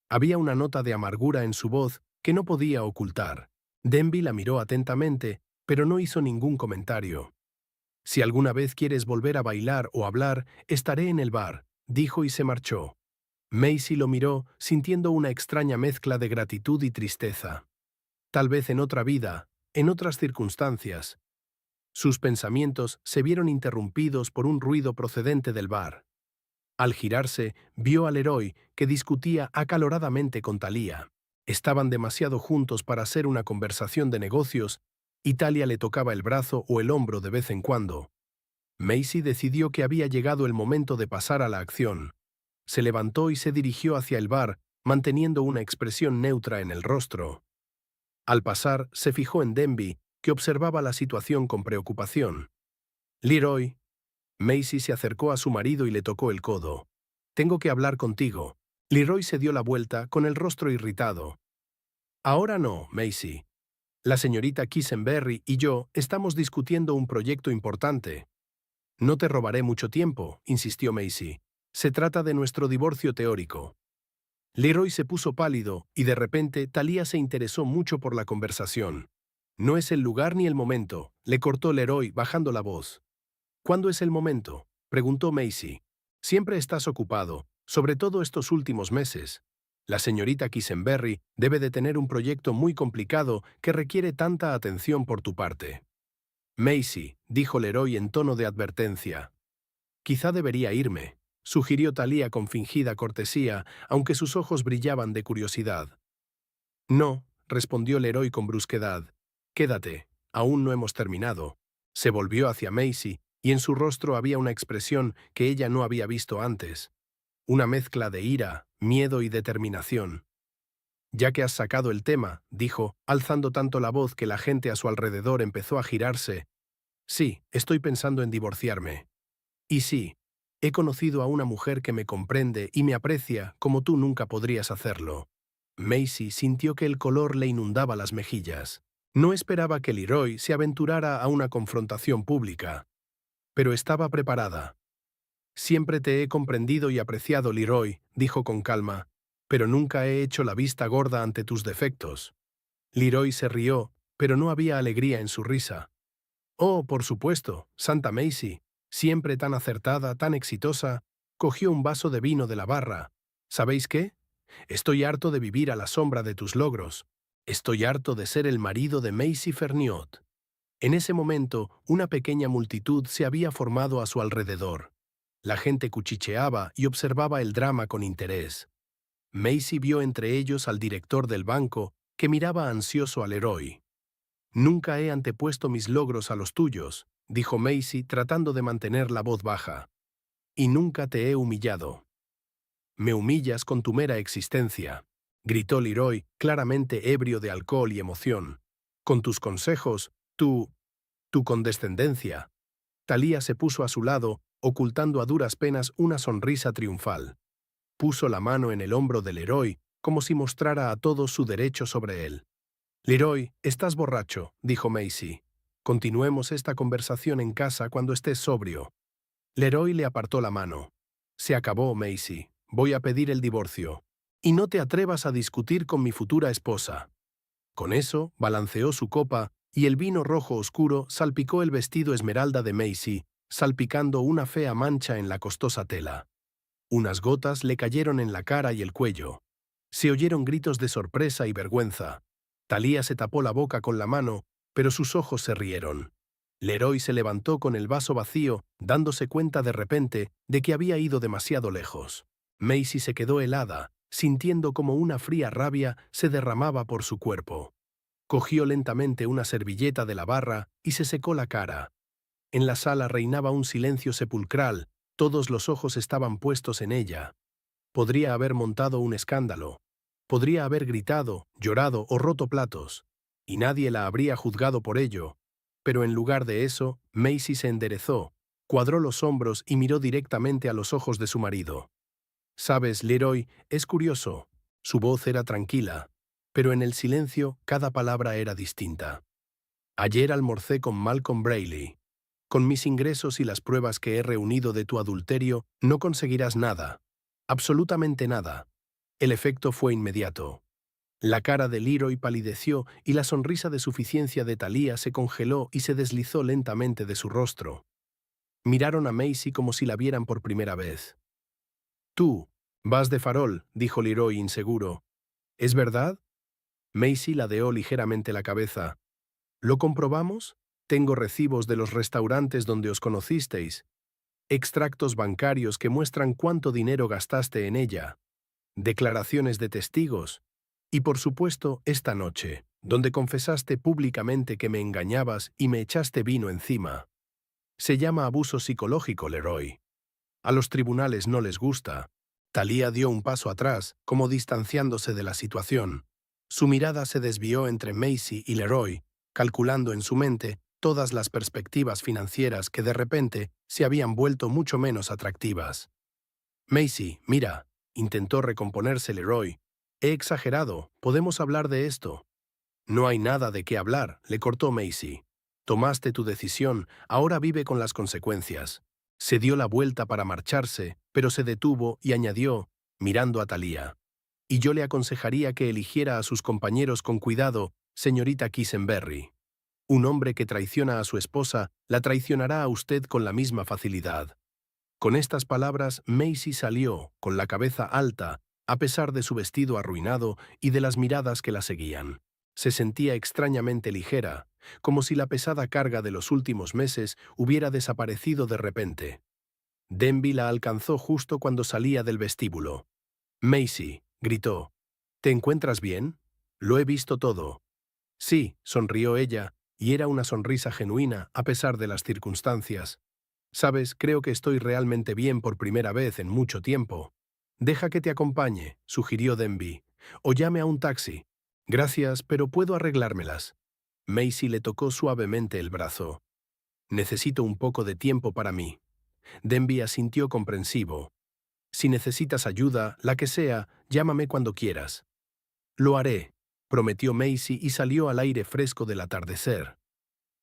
Había una nota de amargura en su voz que no podía ocultar. Denby la miró atentamente, pero no hizo ningún comentario. «Si alguna vez quieres volver a bailar o hablar, estaré en el bar», dijo y se marchó. Macy lo miró, sintiendo una extraña mezcla de gratitud y tristeza. Tal vez en otra vida, en otras circunstancias. Sus pensamientos se vieron interrumpidos por un ruido procedente del bar. Al girarse, vio a Leroy, que discutía acaloradamente con Thalía. Estaban demasiado juntos para hacer una conversación de negocios, y Talia le tocaba el brazo o el hombro de vez en cuando. Macy decidió que había llegado el momento de pasar a la acción. Se levantó y se dirigió hacia el bar, manteniendo una expresión neutra en el rostro. Al pasar, se fijó en Denby, que observaba la situación con preocupación. «Leroy». Macy se acercó a su marido y le tocó el codo. «Tengo que hablar contigo». Leroy se dio la vuelta, con el rostro irritado. «Ahora no, Macy. La señorita Quisenberry y yo estamos discutiendo un proyecto importante». «No te robaré mucho tiempo», insistió Macy. «Se trata de nuestro divorcio teórico». Leroy se puso pálido y de repente Talia se interesó mucho por la conversación. «No es el lugar ni el momento», le cortó Leroy bajando la voz. «¿Cuándo es el momento?», preguntó Macy. «Siempre estás ocupado, sobre todo estos últimos meses. La señorita Quisenberry debe de tener un proyecto muy complicado que requiere tanta atención por tu parte». «Macy», dijo Leroy en tono de advertencia. «Quizá debería irme», sugirió Talia con fingida cortesía, aunque sus ojos brillaban de curiosidad. «No», respondió Leroy con brusquedad. «Quédate, aún no hemos terminado». Se volvió hacia Macy, y en su rostro había una expresión que ella no había visto antes. Una mezcla de ira, miedo y determinación. «Ya que has sacado el tema», dijo, alzando tanto la voz que la gente a su alrededor empezó a girarse. «Sí, estoy pensando en divorciarme. Y sí, he conocido a una mujer que me comprende y me aprecia como tú nunca podrías hacerlo». Macy sintió que el color le inundaba las mejillas. No esperaba que Leroy se aventurara a una confrontación pública. Pero estaba preparada. «Siempre te he comprendido y apreciado, Leroy», dijo con calma, «pero nunca he hecho la vista gorda ante tus defectos». Leroy se rió, pero no había alegría en su risa. «Oh, por supuesto, Santa Macy, siempre tan acertada, tan exitosa», cogió un vaso de vino de la barra. «¿Sabéis qué? Estoy harto de vivir a la sombra de tus logros. Estoy harto de ser el marido de Macy Ferniot». En ese momento, una pequeña multitud se había formado a su alrededor. La gente cuchicheaba y observaba el drama con interés. Macy vio entre ellos al director del banco, que miraba ansioso al Leroy. «Nunca he antepuesto mis logros a los tuyos», dijo Macy tratando de mantener la voz baja. «Y nunca te he humillado». «Me humillas con tu mera existencia», gritó Leroy, claramente ebrio de alcohol y emoción. «Con tus consejos, tu condescendencia». Talia se puso a su lado, ocultando a duras penas una sonrisa triunfal. Puso la mano en el hombro de Leroy, como si mostrara a todos su derecho sobre él. «Leroy, estás borracho», dijo Macy. «Continuemos esta conversación en casa cuando estés sobrio». Leroy le apartó la mano. «Se acabó, Macy. Voy a pedir el divorcio. Y no te atrevas a discutir con mi futura esposa». Con eso, balanceó su copa, y el vino rojo oscuro salpicó el vestido esmeralda de Macy, salpicando una fea mancha en la costosa tela. Unas gotas le cayeron en la cara y el cuello. Se oyeron gritos de sorpresa y vergüenza. Talia se tapó la boca con la mano, pero sus ojos se rieron. Leroy se levantó con el vaso vacío, dándose cuenta de repente de que había ido demasiado lejos. Macy se quedó helada, sintiendo como una fría rabia se derramaba por su cuerpo. Cogió lentamente una servilleta de la barra y se secó la cara. En la sala reinaba un silencio sepulcral, todos los ojos estaban puestos en ella. Podría haber montado un escándalo. Podría haber gritado, llorado o roto platos, y nadie la habría juzgado por ello. Pero en lugar de eso, Macy se enderezó, cuadró los hombros y miró directamente a los ojos de su marido. «Sabes, Leroy, es curioso». Su voz era tranquila, pero en el silencio cada palabra era distinta. «Ayer almorcé con Malcolm Brayley. Con mis ingresos y las pruebas que he reunido de tu adulterio, no conseguirás nada. Absolutamente nada». El efecto fue inmediato. La cara de Leroy palideció y la sonrisa de suficiencia de Talia se congeló y se deslizó lentamente de su rostro. Miraron a Macy como si la vieran por primera vez. «Tú, vas de farol», dijo Leroy inseguro. «¿Es verdad?» Macy ladeó ligeramente la cabeza. «¿Lo comprobamos? Tengo recibos de los restaurantes donde os conocisteis. Extractos bancarios que muestran cuánto dinero gastaste en ella. Declaraciones de testigos. Y por supuesto, esta noche, donde confesaste públicamente que me engañabas y me echaste vino encima. Se llama abuso psicológico, Leroy. A los tribunales no les gusta. Thalía dio un paso atrás, como distanciándose de la situación. Su mirada se desvió entre Macy y Leroy, calculando en su mente todas las perspectivas financieras que de repente se habían vuelto mucho menos atractivas. Macy, mira, intentó recomponerse Leroy. He exagerado, podemos hablar de esto. No hay nada de qué hablar, le cortó Macy. Tomaste tu decisión, ahora vive con las consecuencias. Se dio la vuelta para marcharse, pero se detuvo y añadió, mirando a Thalía. Y yo le aconsejaría que eligiera a sus compañeros con cuidado, señorita Quisenberry. Un hombre que traiciona a su esposa la traicionará a usted con la misma facilidad. Con estas palabras, Macy salió, con la cabeza alta, a pesar de su vestido arruinado y de las miradas que la seguían. Se sentía extrañamente ligera, como si la pesada carga de los últimos meses hubiera desaparecido de repente. Denby la alcanzó justo cuando salía del vestíbulo. «Macy», gritó, «¿te encuentras bien? Lo he visto todo». «Sí», sonrió ella, y era una sonrisa genuina a pesar de las circunstancias. «Sabes, creo que estoy realmente bien por primera vez en mucho tiempo». «Deja que te acompañe», sugirió Denby, «o llame a un taxi». «Gracias, pero puedo arreglármelas». Macy le tocó suavemente el brazo. «Necesito un poco de tiempo para mí». Denby asintió comprensivo. «Si necesitas ayuda, la que sea, llámame cuando quieras». «Lo haré», prometió Macy y salió al aire fresco del atardecer.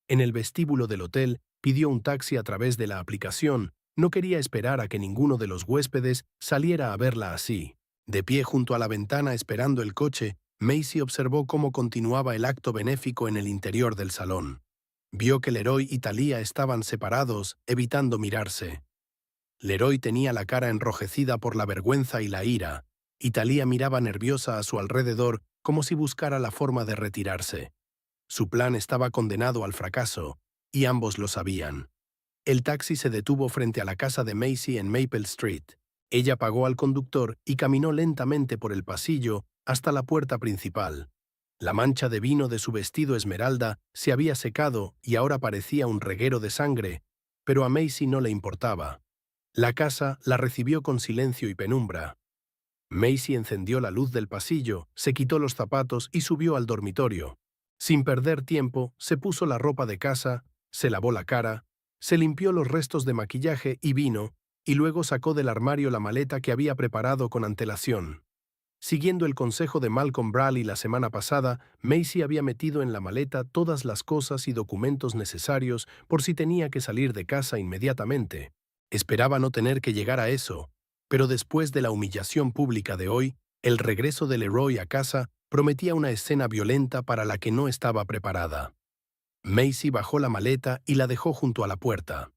En el vestíbulo del hotel, pidió un taxi a través de la aplicación. No quería esperar a que ninguno de los huéspedes saliera a verla así. De pie junto a la ventana esperando el coche, Macy observó cómo continuaba el acto benéfico en el interior del salón. Vio que Leroy y Thalía estaban separados, evitando mirarse. Leroy tenía la cara enrojecida por la vergüenza y la ira, y Thalía miraba nerviosa a su alrededor como si buscara la forma de retirarse. Su plan estaba condenado al fracaso, y ambos lo sabían. El taxi se detuvo frente a la casa de Macy en Maple Street. Ella pagó al conductor y caminó lentamente por el pasillo hasta la puerta principal. La mancha de vino de su vestido esmeralda se había secado y ahora parecía un reguero de sangre, pero a Macy no le importaba. La casa la recibió con silencio y penumbra. Macy encendió la luz del pasillo, se quitó los zapatos y subió al dormitorio. Sin perder tiempo, se puso la ropa de casa, se lavó la cara, se limpió los restos de maquillaje y vino, y luego sacó del armario la maleta que había preparado con antelación. Siguiendo el consejo de Malcolm Bradley la semana pasada, Macy había metido en la maleta todas las cosas y documentos necesarios por si tenía que salir de casa inmediatamente. Esperaba no tener que llegar a eso, pero después de la humillación pública de hoy, el regreso de Leroy a casa prometía una escena violenta para la que no estaba preparada. Macy bajó la maleta y la dejó junto a la puerta.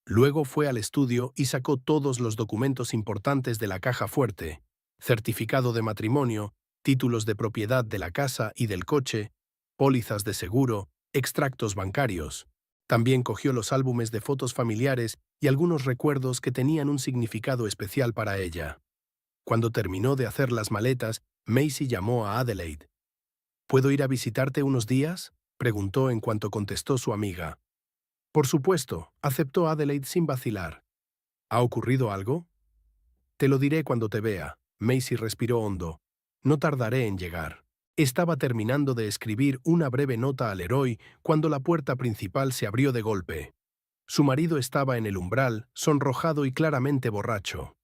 Luego fue al estudio y sacó todos los documentos importantes de la caja fuerte: certificado de matrimonio, títulos de propiedad de la casa y del coche, pólizas de seguro, extractos bancarios. También cogió los álbumes de fotos familiares y algunos recuerdos que tenían un significado especial para ella. Cuando terminó de hacer las maletas, Macy llamó a Adelaide. «¿Puedo ir a visitarte unos días?», preguntó en cuanto contestó su amiga. «Por supuesto», aceptó Adelaide sin vacilar. «¿Ha ocurrido algo?». «Te lo diré cuando te vea». Macy respiró hondo. «No tardaré en llegar». Estaba terminando de escribir una breve nota a Leroy cuando la puerta principal se abrió de golpe. Su marido estaba en el umbral, sonrojado y claramente borracho.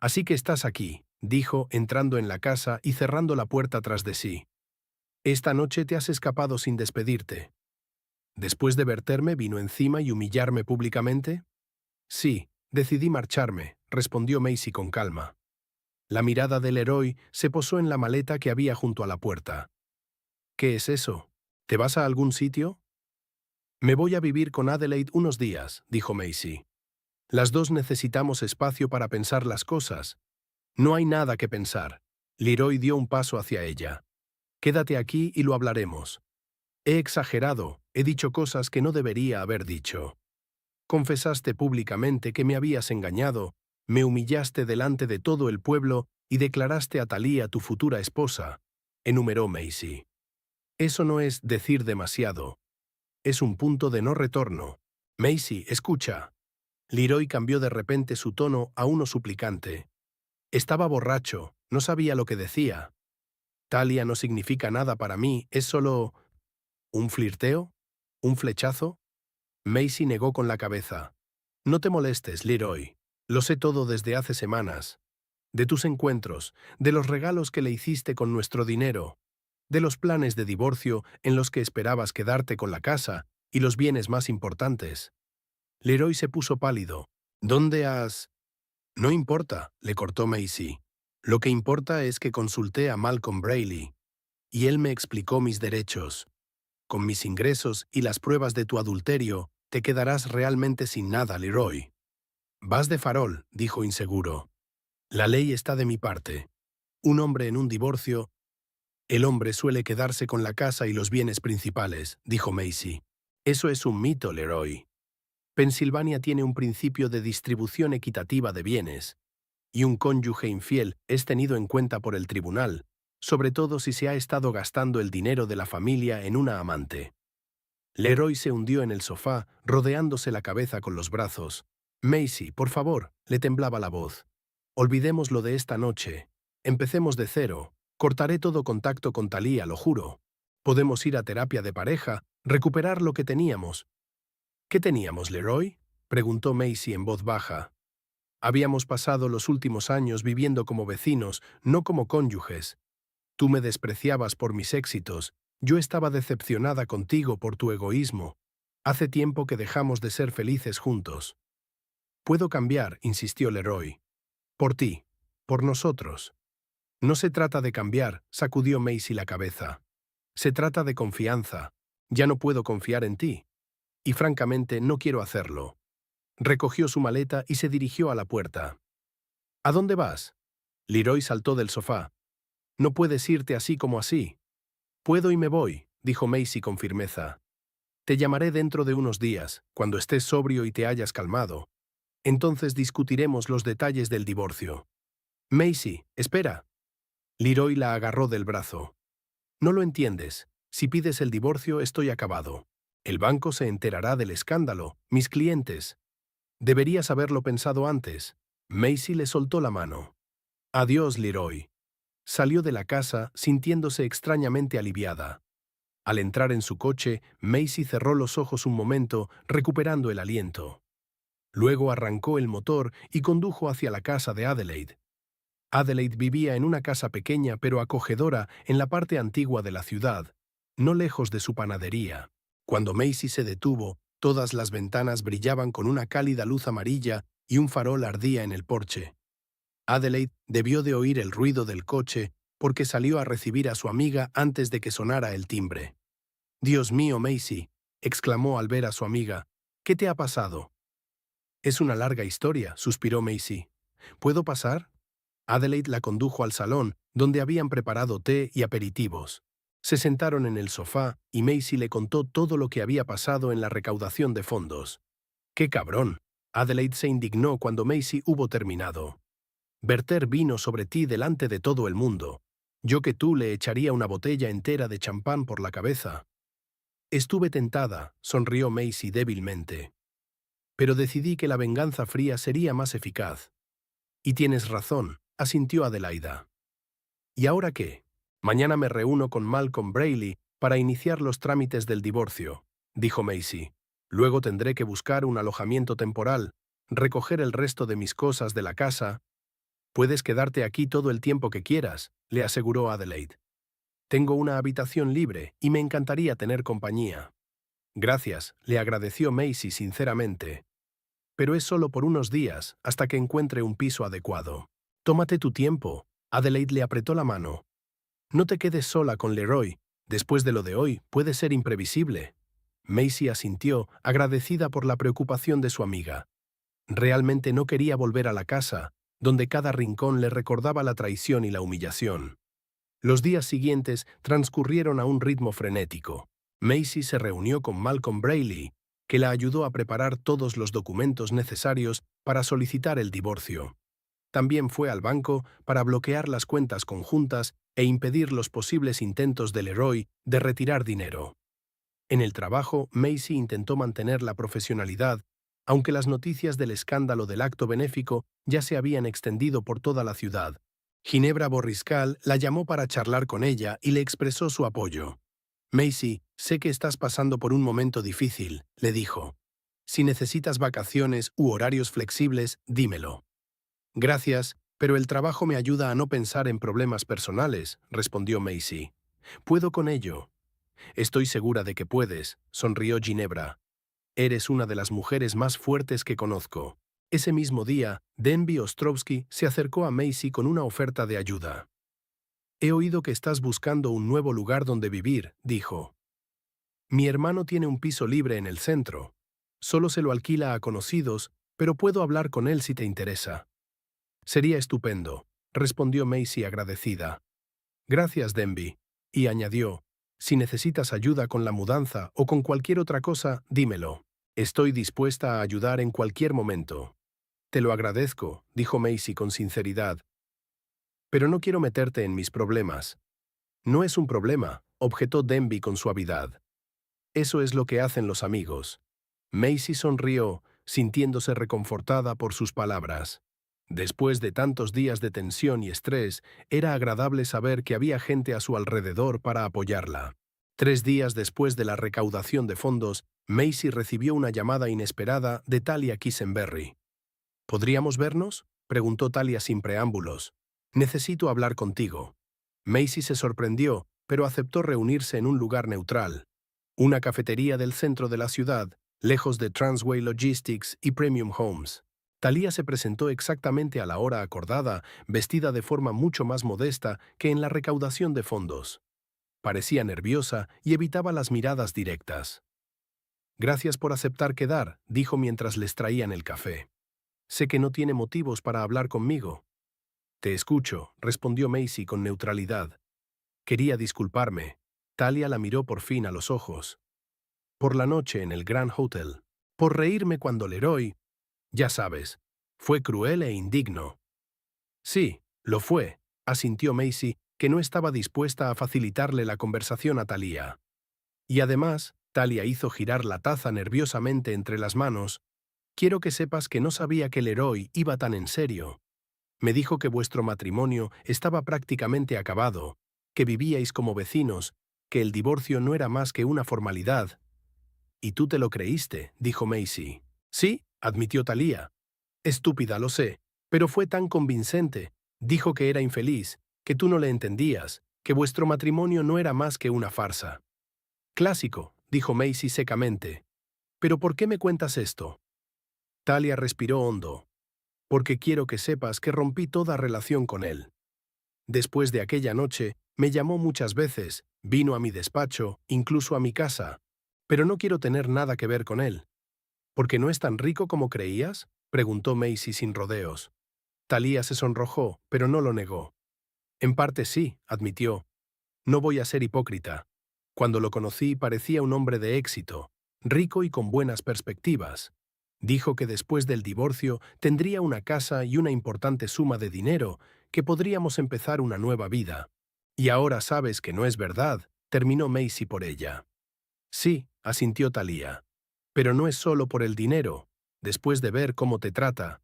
«Así que estás aquí», dijo, entrando en la casa y cerrando la puerta tras de sí. «Esta noche te has escapado sin despedirte». «¿Después de verterme vino encima y humillarme públicamente?». «Sí, decidí marcharme», respondió Macy con calma. La mirada del Leroy se posó en la maleta que había junto a la puerta. «¿Qué es eso? ¿Te vas a algún sitio?». «Me voy a vivir con Adelaide unos días», dijo Macy. «Las dos necesitamos espacio para pensar las cosas». «No hay nada que pensar». Leroy dio un paso hacia ella. «Quédate aquí y lo hablaremos». «He exagerado, he dicho cosas que no debería haber dicho». «Confesaste públicamente que me habías engañado, me humillaste delante de todo el pueblo y declaraste a Thalía tu futura esposa», enumeró Macy. Eso no es decir demasiado. Es un punto de no retorno. Macy, escucha. Leroy cambió de repente su tono a uno suplicante. Estaba borracho, no sabía lo que decía. Talia no significa nada para mí, es solo... ¿Un flirteo? ¿Un flechazo? Macy negó con la cabeza. No te molestes, Leroy. Lo sé todo desde hace semanas. De tus encuentros, de los regalos que le hiciste con nuestro dinero, de los planes de divorcio en los que esperabas quedarte con la casa y los bienes más importantes. Leroy se puso pálido. ¿Dónde has...? No importa, le cortó Macy. Lo que importa es que consulté a Malcolm Braley, y él me explicó mis derechos. Con mis ingresos y las pruebas de tu adulterio, te quedarás realmente sin nada, Leroy. Vas de farol, dijo inseguro. La ley está de mi parte. Un hombre en un divorcio... El hombre suele quedarse con la casa y los bienes principales, dijo Macy. Eso es un mito, Leroy. Pensilvania tiene un principio de distribución equitativa de bienes, y un cónyuge infiel es tenido en cuenta por el tribunal, sobre todo si se ha estado gastando el dinero de la familia en una amante. Leroy se hundió en el sofá, rodeándose la cabeza con los brazos. Macy, por favor, le temblaba la voz. Olvidemos lo de esta noche. Empecemos de cero. Cortaré todo contacto con Talia, lo juro. Podemos ir a terapia de pareja, recuperar lo que teníamos. ¿Qué teníamos, Leroy? Preguntó Macy en voz baja. Habíamos pasado los últimos años viviendo como vecinos, no como cónyuges. Tú me despreciabas por mis éxitos. Yo estaba decepcionada contigo por tu egoísmo. Hace tiempo que dejamos de ser felices juntos. Puedo cambiar, insistió Leroy. Por ti. Por nosotros. No se trata de cambiar, sacudió Macy la cabeza. Se trata de confianza. Ya no puedo confiar en ti. Y francamente no quiero hacerlo. Recogió su maleta y se dirigió a la puerta. ¿A dónde vas? Leroy saltó del sofá. No puedes irte así como así. Puedo y me voy, dijo Macy con firmeza. Te llamaré dentro de unos días, cuando estés sobrio y te hayas calmado. Entonces discutiremos los detalles del divorcio. Macy, espera. Leroy la agarró del brazo. No lo entiendes. Si pides el divorcio, estoy acabado. El banco se enterará del escándalo, mis clientes. Deberías haberlo pensado antes. Macy le soltó la mano. Adiós, Leroy. Salió de la casa sintiéndose extrañamente aliviada. Al entrar en su coche, Macy cerró los ojos un momento, recuperando el aliento. Luego arrancó el motor y condujo hacia la casa de Adelaide. Adelaide vivía en una casa pequeña pero acogedora en la parte antigua de la ciudad, no lejos de su panadería. Cuando Macy se detuvo, todas las ventanas brillaban con una cálida luz amarilla y un farol ardía en el porche. Adelaide debió de oír el ruido del coche porque salió a recibir a su amiga antes de que sonara el timbre. «Dios mío, Macy», exclamó al ver a su amiga, «¿qué te ha pasado?» «Es una larga historia», suspiró Macy. «¿Puedo pasar?» Adelaide la condujo al salón, donde habían preparado té y aperitivos. Se sentaron en el sofá y Macy le contó todo lo que había pasado en la recaudación de fondos. «¡Qué cabrón!» Adelaide se indignó cuando Macy hubo terminado. «Verter vino sobre ti delante de todo el mundo. Yo que tú le echaría una botella entera de champán por la cabeza». «Estuve tentada», sonrió Macy débilmente. «Pero decidí que la venganza fría sería más eficaz». «Y tienes razón», asintió Adelaida. «¿Y ahora qué?» «Mañana me reúno con Malcolm Braley para iniciar los trámites del divorcio», dijo Macy. «Luego tendré que buscar un alojamiento temporal, recoger el resto de mis cosas de la casa». «Puedes quedarte aquí todo el tiempo que quieras», le aseguró Adelaide. «Tengo una habitación libre y me encantaría tener compañía». «Gracias», le agradeció Macy sinceramente. «Pero es solo por unos días, hasta que encuentre un piso adecuado. Tómate tu tiempo». Adelaide le apretó la mano. «No te quedes sola con Leroy. Después de lo de hoy, puede ser imprevisible». Macy asintió, agradecida por la preocupación de su amiga. Realmente no quería volver a la casa, donde cada rincón le recordaba la traición y la humillación. Los días siguientes transcurrieron a un ritmo frenético. Macy se reunió con Malcolm Braley, que la ayudó a preparar todos los documentos necesarios para solicitar el divorcio. También fue al banco para bloquear las cuentas conjuntas e impedir los posibles intentos de Leroy de retirar dinero. En el trabajo, Macy intentó mantener la profesionalidad, aunque las noticias del escándalo del acto benéfico ya se habían extendido por toda la ciudad. Ginebra Borriscal la llamó para charlar con ella y le expresó su apoyo. Macy, sé que estás pasando por un momento difícil, le dijo. Si necesitas vacaciones u horarios flexibles, dímelo. Gracias, pero el trabajo me ayuda a no pensar en problemas personales, respondió Macy. Puedo con ello. Estoy segura de que puedes, sonrió Ginebra. Eres una de las mujeres más fuertes que conozco. Ese mismo día, Denby Ostrowski se acercó a Macy con una oferta de ayuda. He oído que estás buscando un nuevo lugar donde vivir, dijo. Mi hermano tiene un piso libre en el centro. Solo se lo alquila a conocidos, pero puedo hablar con él si te interesa. Sería estupendo, respondió Macy agradecida. Gracias, Denby. Y añadió, si necesitas ayuda con la mudanza o con cualquier otra cosa, dímelo. Estoy dispuesta a ayudar en cualquier momento. Te lo agradezco, dijo Macy con sinceridad. Pero no quiero meterte en mis problemas. No es un problema, objetó Denby con suavidad. Eso es lo que hacen los amigos. Macy sonrió, sintiéndose reconfortada por sus palabras. Después de tantos días de tensión y estrés, era agradable saber que había gente a su alrededor para apoyarla. 3 días después de la recaudación de fondos, Macy recibió una llamada inesperada de Talia Kissenberry. ¿Podríamos vernos?, preguntó Talia sin preámbulos. Necesito hablar contigo. Macy se sorprendió, pero aceptó reunirse en un lugar neutral. Una cafetería del centro de la ciudad, lejos de Transway Logistics y Premium Homes. Talia se presentó exactamente a la hora acordada, vestida de forma mucho más modesta que en la recaudación de fondos. Parecía nerviosa y evitaba las miradas directas. Gracias por aceptar quedar, dijo mientras les traían el café. Sé que no tiene motivos para hablar conmigo. Te escucho, respondió Macy con neutralidad. Quería disculparme. Talia la miró por fin a los ojos. Por la noche en el Grand Hotel. Por reírme cuando Leroy... Ya sabes, fue cruel e indigno. Sí, lo fue, asintió Macy, que no estaba dispuesta a facilitarle la conversación a Talia. Y además, Talia hizo girar la taza nerviosamente entre las manos. Quiero que sepas que no sabía que Leroy iba tan en serio. Me dijo que vuestro matrimonio estaba prácticamente acabado, que vivíais como vecinos, que el divorcio no era más que una formalidad. Y tú te lo creíste, dijo Macy. Sí, admitió Talia. Estúpida, lo sé, pero fue tan convincente. Dijo que era infeliz, que tú no le entendías, que vuestro matrimonio no era más que una farsa. Clásico, dijo Macy secamente. ¿Pero por qué me cuentas esto? Talia respiró hondo. Porque quiero que sepas que rompí toda relación con él. Después de aquella noche, me llamó muchas veces, vino a mi despacho, incluso a mi casa. Pero no quiero tener nada que ver con él. ¿Por qué no es tan rico como creías?, preguntó Macy sin rodeos. Talia se sonrojó, pero no lo negó. En parte sí, admitió. No voy a ser hipócrita. Cuando lo conocí parecía un hombre de éxito, rico y con buenas perspectivas. Dijo que después del divorcio tendría una casa y una importante suma de dinero, que podríamos empezar una nueva vida. Y ahora sabes que no es verdad, terminó Macy por ella. Sí, asintió Talia. Pero no es solo por el dinero, después de ver cómo te trata.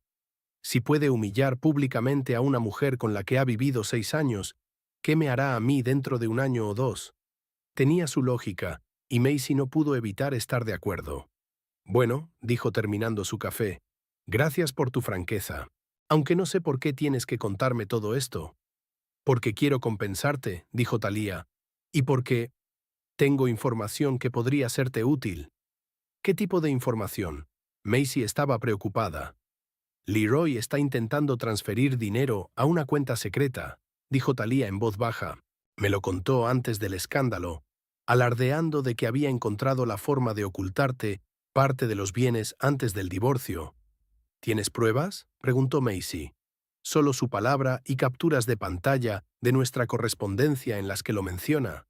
Si puede humillar públicamente a una mujer con la que ha vivido 6 años, ¿qué me hará a mí dentro de 1 año o 2? Tenía su lógica, y Macy no pudo evitar estar de acuerdo. Bueno, dijo terminando su café, gracias por tu franqueza. Aunque no sé por qué tienes que contarme todo esto. Porque quiero compensarte, dijo Talia, y porque tengo información que podría serte útil. ¿Qué tipo de información? Macy estaba preocupada. Leroy está intentando transferir dinero a una cuenta secreta, dijo Talia en voz baja. Me lo contó antes del escándalo, alardeando de que había encontrado la forma de ocultarte parte de los bienes antes del divorcio. ¿Tienes pruebas?, preguntó Macy. Solo su palabra y capturas de pantalla de nuestra correspondencia en las que lo menciona.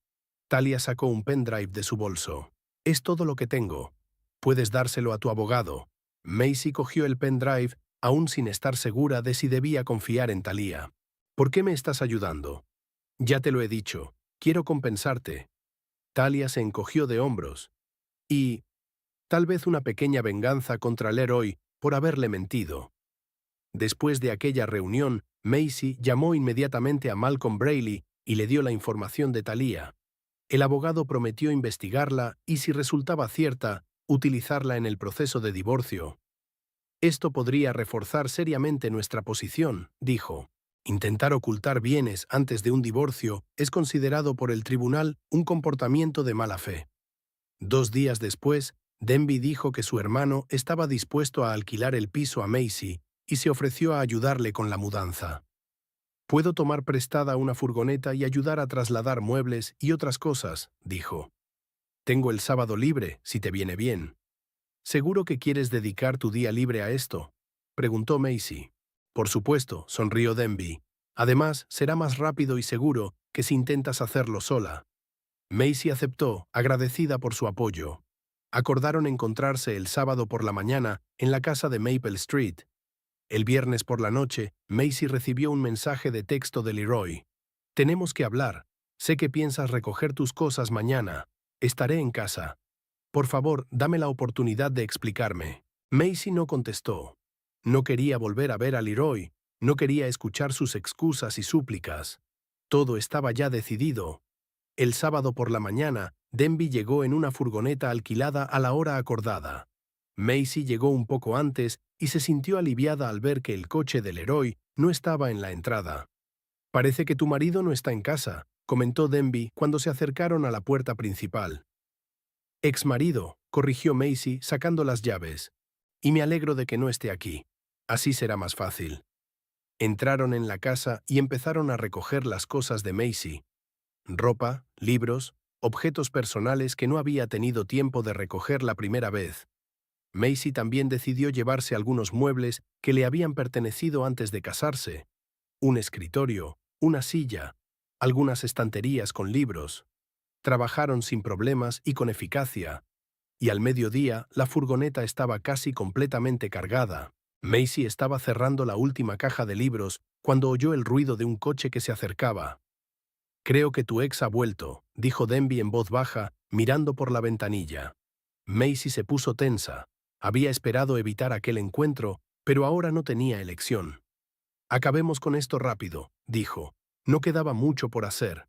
Talia sacó un pendrive de su bolso. Es todo lo que tengo. Puedes dárselo a tu abogado. Macy cogió el pendrive, aún sin estar segura de si debía confiar en Talia. ¿Por qué me estás ayudando? Ya te lo he dicho, quiero compensarte. Talia se encogió de hombros. Y, tal vez una pequeña venganza contra Leroy por haberle mentido. Después de aquella reunión, Macy llamó inmediatamente a Malcolm Braley y le dio la información de Talia. El abogado prometió investigarla y, si resultaba cierta, utilizarla en el proceso de divorcio. Esto podría reforzar seriamente nuestra posición, dijo. Intentar ocultar bienes antes de un divorcio es considerado por el tribunal un comportamiento de mala fe. 2 días después, Denby dijo que su hermano estaba dispuesto a alquilar el piso a Macy y se ofreció a ayudarle con la mudanza. «Puedo tomar prestada una furgoneta y ayudar a trasladar muebles y otras cosas», dijo. «Tengo el sábado libre, si te viene bien». «¿Seguro que quieres dedicar tu día libre a esto?», preguntó Macy. «Por supuesto», sonrió Denby. «Además, será más rápido y seguro que si intentas hacerlo sola». Macy aceptó, agradecida por su apoyo. Acordaron encontrarse el sábado por la mañana en la casa de Maple Street. El viernes por la noche, Macy recibió un mensaje de texto de Leroy. «Tenemos que hablar. Sé que piensas recoger tus cosas mañana. Estaré en casa. Por favor, dame la oportunidad de explicarme». Macy no contestó. No quería volver a ver a Leroy. No quería escuchar sus excusas y súplicas. Todo estaba ya decidido. El sábado por la mañana, Denby llegó en una furgoneta alquilada a la hora acordada. Macy llegó un poco antes y se sintió aliviada al ver que el coche del Leroy no estaba en la entrada. «Parece que tu marido no está en casa», comentó Denby cuando se acercaron a la puerta principal. «Exmarido», corrigió Macy sacando las llaves. «Y me alegro de que no esté aquí. Así será más fácil». Entraron en la casa y empezaron a recoger las cosas de Macy. Ropa, libros, objetos personales que no había tenido tiempo de recoger la primera vez. Macy también decidió llevarse algunos muebles que le habían pertenecido antes de casarse. Un escritorio, una silla, algunas estanterías con libros. Trabajaron sin problemas y con eficacia. Y al mediodía, la furgoneta estaba casi completamente cargada. Macy estaba cerrando la última caja de libros cuando oyó el ruido de un coche que se acercaba. «Creo que tu ex ha vuelto», dijo Denby en voz baja, mirando por la ventanilla. Macy se puso tensa. Había esperado evitar aquel encuentro, pero ahora no tenía elección. «Acabemos con esto rápido», dijo. No quedaba mucho por hacer.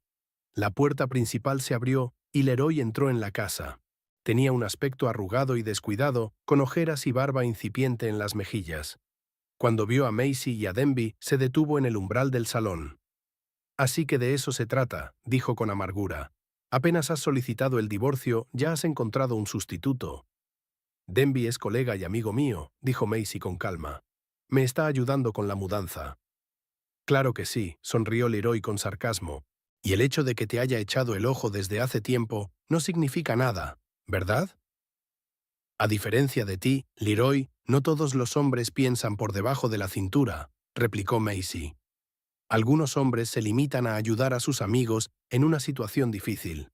La puerta principal se abrió y Leroy entró en la casa. Tenía un aspecto arrugado y descuidado, con ojeras y barba incipiente en las mejillas. Cuando vio a Macy y a Denby, se detuvo en el umbral del salón. «Así que de eso se trata», dijo con amargura. «Apenas has solicitado el divorcio, ya has encontrado un sustituto». «Denby es colega y amigo mío», dijo Macy con calma. «Me está ayudando con la mudanza». «Claro que sí», sonrió Leroy con sarcasmo. «Y el hecho de que te haya echado el ojo desde hace tiempo no significa nada, ¿verdad?» «A diferencia de ti, Leroy, no todos los hombres piensan por debajo de la cintura», replicó Macy. «Algunos hombres se limitan a ayudar a sus amigos en una situación difícil».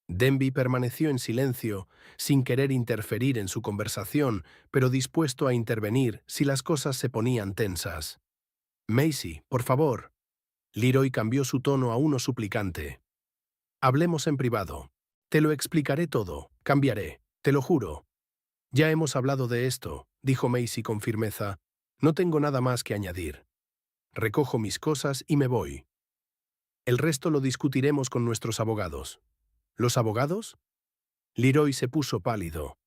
Denby permaneció en silencio, sin querer interferir en su conversación, pero dispuesto a intervenir si las cosas se ponían tensas. «Macy, por favor». Leroy cambió su tono a uno suplicante. «Hablemos en privado. Te lo explicaré todo. Cambiaré. Te lo juro». «Ya hemos hablado de esto», dijo Macy con firmeza. «No tengo nada más que añadir. Recojo mis cosas y me voy. El resto lo discutiremos con nuestros abogados». «¿Los abogados?» Leroy se puso pálido.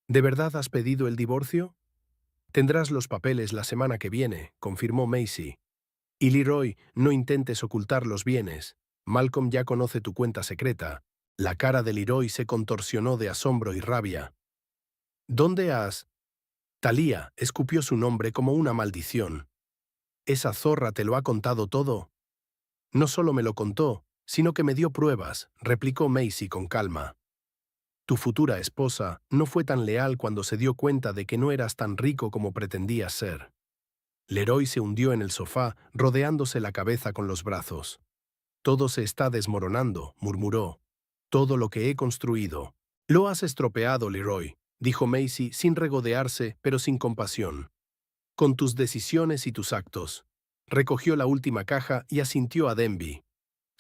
«¿De verdad has pedido el divorcio?» «Tendrás los papeles la semana que viene», confirmó Macy. «Y Leroy, no intentes ocultar los bienes. Malcolm ya conoce tu cuenta secreta». La cara de Leroy se contorsionó de asombro y rabia. «¿Dónde has...?» Talia escupió su nombre como una maldición. «¿Esa zorra te lo ha contado todo?» «No solo me lo contó, sino que me dio pruebas», replicó Macy con calma. «Tu futura esposa no fue tan leal cuando se dio cuenta de que no eras tan rico como pretendías ser». Leroy se hundió en el sofá, rodeándose la cabeza con los brazos. «Todo se está desmoronando», murmuró. «Todo lo que he construido». «Lo has estropeado, Leroy», dijo Macy sin regodearse, pero sin compasión. «Con tus decisiones y tus actos». Recogió la última caja y asintió a Denby.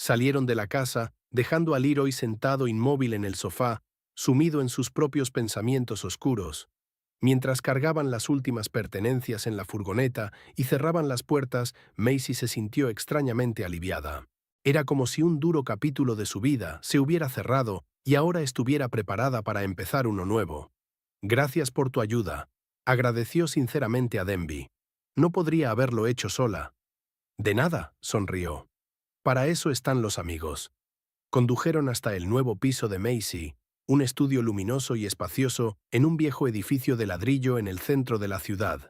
Salieron de la casa, dejando a Leroy sentado inmóvil en el sofá, sumido en sus propios pensamientos oscuros. Mientras cargaban las últimas pertenencias en la furgoneta y cerraban las puertas, Macy se sintió extrañamente aliviada. Era como si un duro capítulo de su vida se hubiera cerrado y ahora estuviera preparada para empezar uno nuevo. «Gracias por tu ayuda», agradeció sinceramente a Denby. No podría haberlo hecho sola. «De nada», sonrió. «Para eso están los amigos». Condujeron hasta el nuevo piso de Macy, un estudio luminoso y espacioso en un viejo edificio de ladrillo en el centro de la ciudad.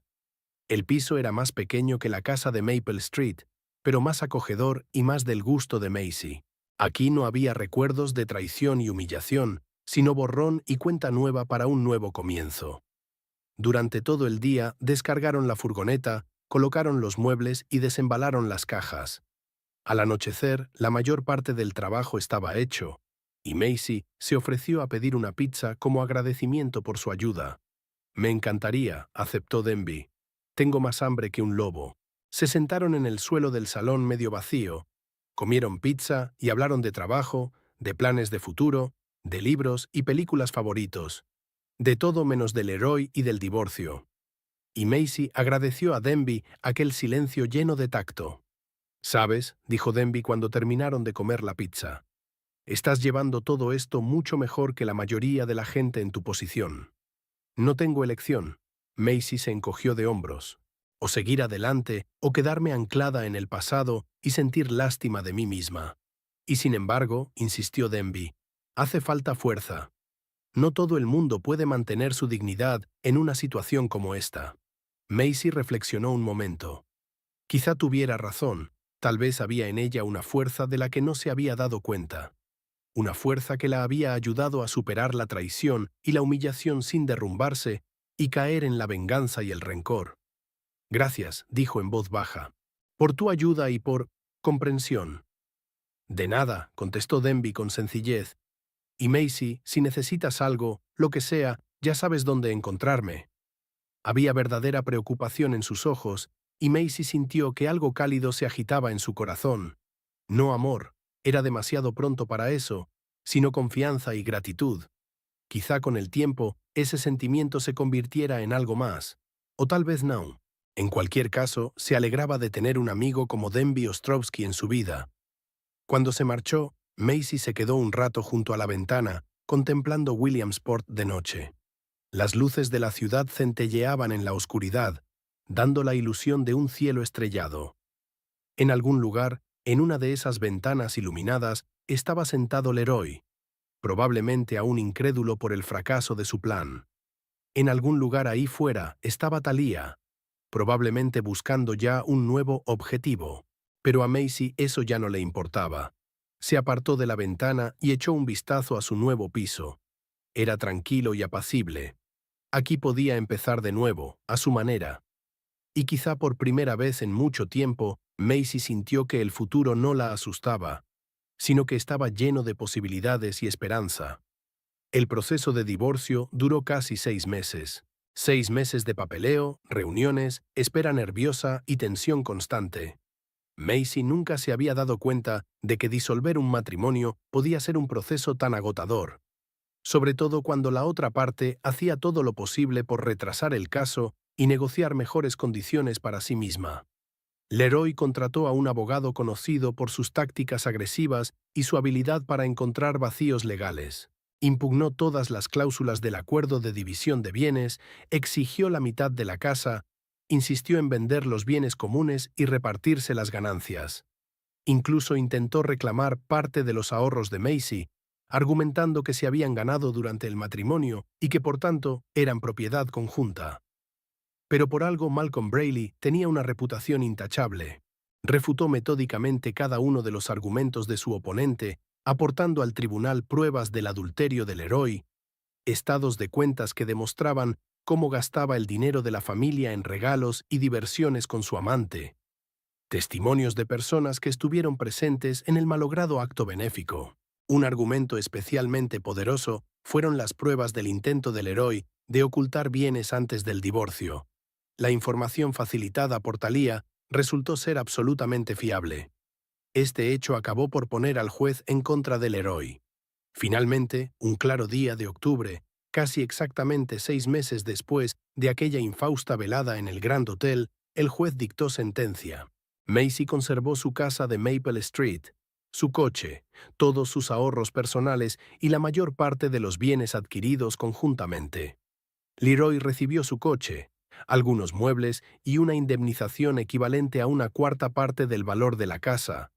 El piso era más pequeño que la casa de Maple Street, pero más acogedor y más del gusto de Macy. Aquí no había recuerdos de traición y humillación, sino borrón y cuenta nueva para un nuevo comienzo. Durante todo el día descargaron la furgoneta, colocaron los muebles y desembalaron las cajas. Al anochecer, la mayor parte del trabajo estaba hecho, y Macy se ofreció a pedir una pizza como agradecimiento por su ayuda. «Me encantaría», aceptó Denby. «Tengo más hambre que un lobo». Se sentaron en el suelo del salón medio vacío, comieron pizza y hablaron de trabajo, de planes de futuro, de libros y películas favoritos, de todo menos del Leroy y del divorcio. Y Macy agradeció a Denby aquel silencio lleno de tacto. «¿Sabes?», dijo Denby cuando terminaron de comer la pizza. «Estás llevando todo esto mucho mejor que la mayoría de la gente en tu posición». «No tengo elección». Macy se encogió de hombros. «O seguir adelante, o quedarme anclada en el pasado y sentir lástima de mí misma». «Y sin embargo», insistió Denby, «hace falta fuerza. No todo el mundo puede mantener su dignidad en una situación como esta». Macy reflexionó un momento. Quizá tuviera razón. Tal vez había en ella una fuerza de la que no se había dado cuenta. Una fuerza que la había ayudado a superar la traición y la humillación sin derrumbarse y caer en la venganza y el rencor. «Gracias», dijo en voz baja, «por tu ayuda y por comprensión». «De nada», contestó Denby con sencillez. «Y Macy, si necesitas algo, lo que sea, ya sabes dónde encontrarme». Había verdadera preocupación en sus ojos, y Macy sintió que algo cálido se agitaba en su corazón. No amor, era demasiado pronto para eso, sino confianza y gratitud. Quizá con el tiempo ese sentimiento se convirtiera en algo más, o tal vez no. En cualquier caso, se alegraba de tener un amigo como Denby Ostrovsky en su vida. Cuando se marchó, Macy se quedó un rato junto a la ventana, contemplando Williamsport de noche. Las luces de la ciudad centelleaban en la oscuridad, dando la ilusión de un cielo estrellado. En algún lugar, en una de esas ventanas iluminadas, estaba sentado Leroy, probablemente aún incrédulo por el fracaso de su plan. En algún lugar ahí fuera estaba Thalía, probablemente buscando ya un nuevo objetivo. Pero a Macy eso ya no le importaba. Se apartó de la ventana y echó un vistazo a su nuevo piso. Era tranquilo y apacible. Aquí podía empezar de nuevo, a su manera. Y quizá por primera vez en mucho tiempo, Macy sintió que el futuro no la asustaba, sino que estaba lleno de posibilidades y esperanza. El proceso de divorcio duró casi 6 meses. 6 meses de papeleo, reuniones, espera nerviosa y tensión constante. Macy nunca se había dado cuenta de que disolver un matrimonio podía ser un proceso tan agotador, sobre todo cuando la otra parte hacía todo lo posible por retrasar el caso y negociar mejores condiciones para sí misma. Leroy contrató a un abogado conocido por sus tácticas agresivas y su habilidad para encontrar vacíos legales. Impugnó todas las cláusulas del acuerdo de división de bienes, exigió la mitad de la casa, insistió en vender los bienes comunes y repartirse las ganancias. Incluso intentó reclamar parte de los ahorros de Macy, argumentando que se habían ganado durante el matrimonio y que por tanto eran propiedad conjunta. Pero por algo Malcolm Braley tenía una reputación intachable. Refutó metódicamente cada uno de los argumentos de su oponente, aportando al tribunal pruebas del adulterio del Leroy, estados de cuentas que demostraban cómo gastaba el dinero de la familia en regalos y diversiones con su amante, testimonios de personas que estuvieron presentes en el malogrado acto benéfico. Un argumento especialmente poderoso fueron las pruebas del intento del Leroy de ocultar bienes antes del divorcio. La información facilitada por Thalía resultó ser absolutamente fiable. Este hecho acabó por poner al juez en contra del Leroy. Finalmente, un claro día de octubre, casi exactamente 6 meses después de aquella infausta velada en el Grand Hotel, el juez dictó sentencia. Macy conservó su casa de Maple Street, su coche, todos sus ahorros personales y la mayor parte de los bienes adquiridos conjuntamente. Leroy recibió su coche, algunos muebles y una indemnización equivalente a una cuarta parte del valor de la casa,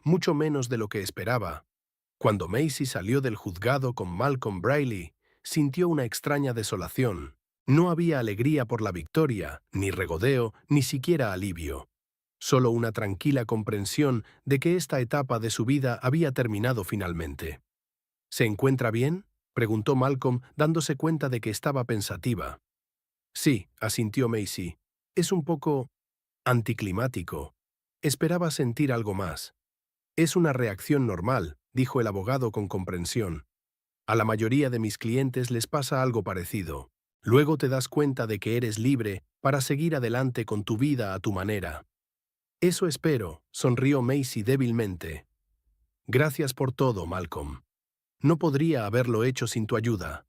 mucho menos de lo que esperaba. Cuando Macy salió del juzgado con Malcolm Brayley, sintió una extraña desolación. No había alegría por la victoria, ni regodeo, ni siquiera alivio. Solo una tranquila comprensión de que esta etapa de su vida había terminado finalmente. ¿Se encuentra bien?, preguntó Malcolm, dándose cuenta de que estaba pensativa. Sí, asintió Macy. Es un poco anticlimático. Esperaba sentir algo más. Es una reacción normal, dijo el abogado con comprensión. A la mayoría de mis clientes les pasa algo parecido. Luego te das cuenta de que eres libre para seguir adelante con tu vida a tu manera. Eso espero, sonrió Macy débilmente. Gracias por todo, Malcolm. No podría haberlo hecho sin tu ayuda.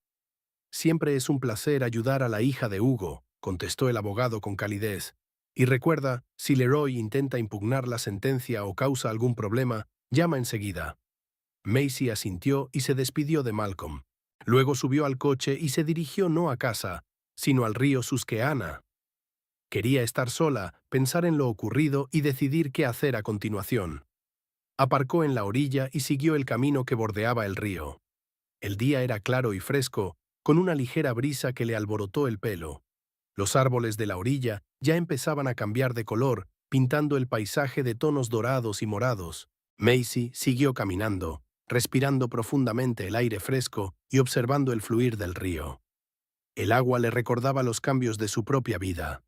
Siempre es un placer ayudar a la hija de Hugo, contestó el abogado con calidez. Y recuerda, si Leroy intenta impugnar la sentencia o causa algún problema, llama enseguida. Macy asintió y se despidió de Malcolm. Luego subió al coche y se dirigió no a casa, sino al río Susquehanna. Quería estar sola, pensar en lo ocurrido y decidir qué hacer a continuación. Aparcó en la orilla y siguió el camino que bordeaba el río. El día era claro y fresco, con una ligera brisa que le alborotó el pelo. Los árboles de la orilla ya empezaban a cambiar de color, pintando el paisaje de tonos dorados y morados. Macy siguió caminando, respirando profundamente el aire fresco y observando el fluir del río. El agua le recordaba los cambios de su propia vida.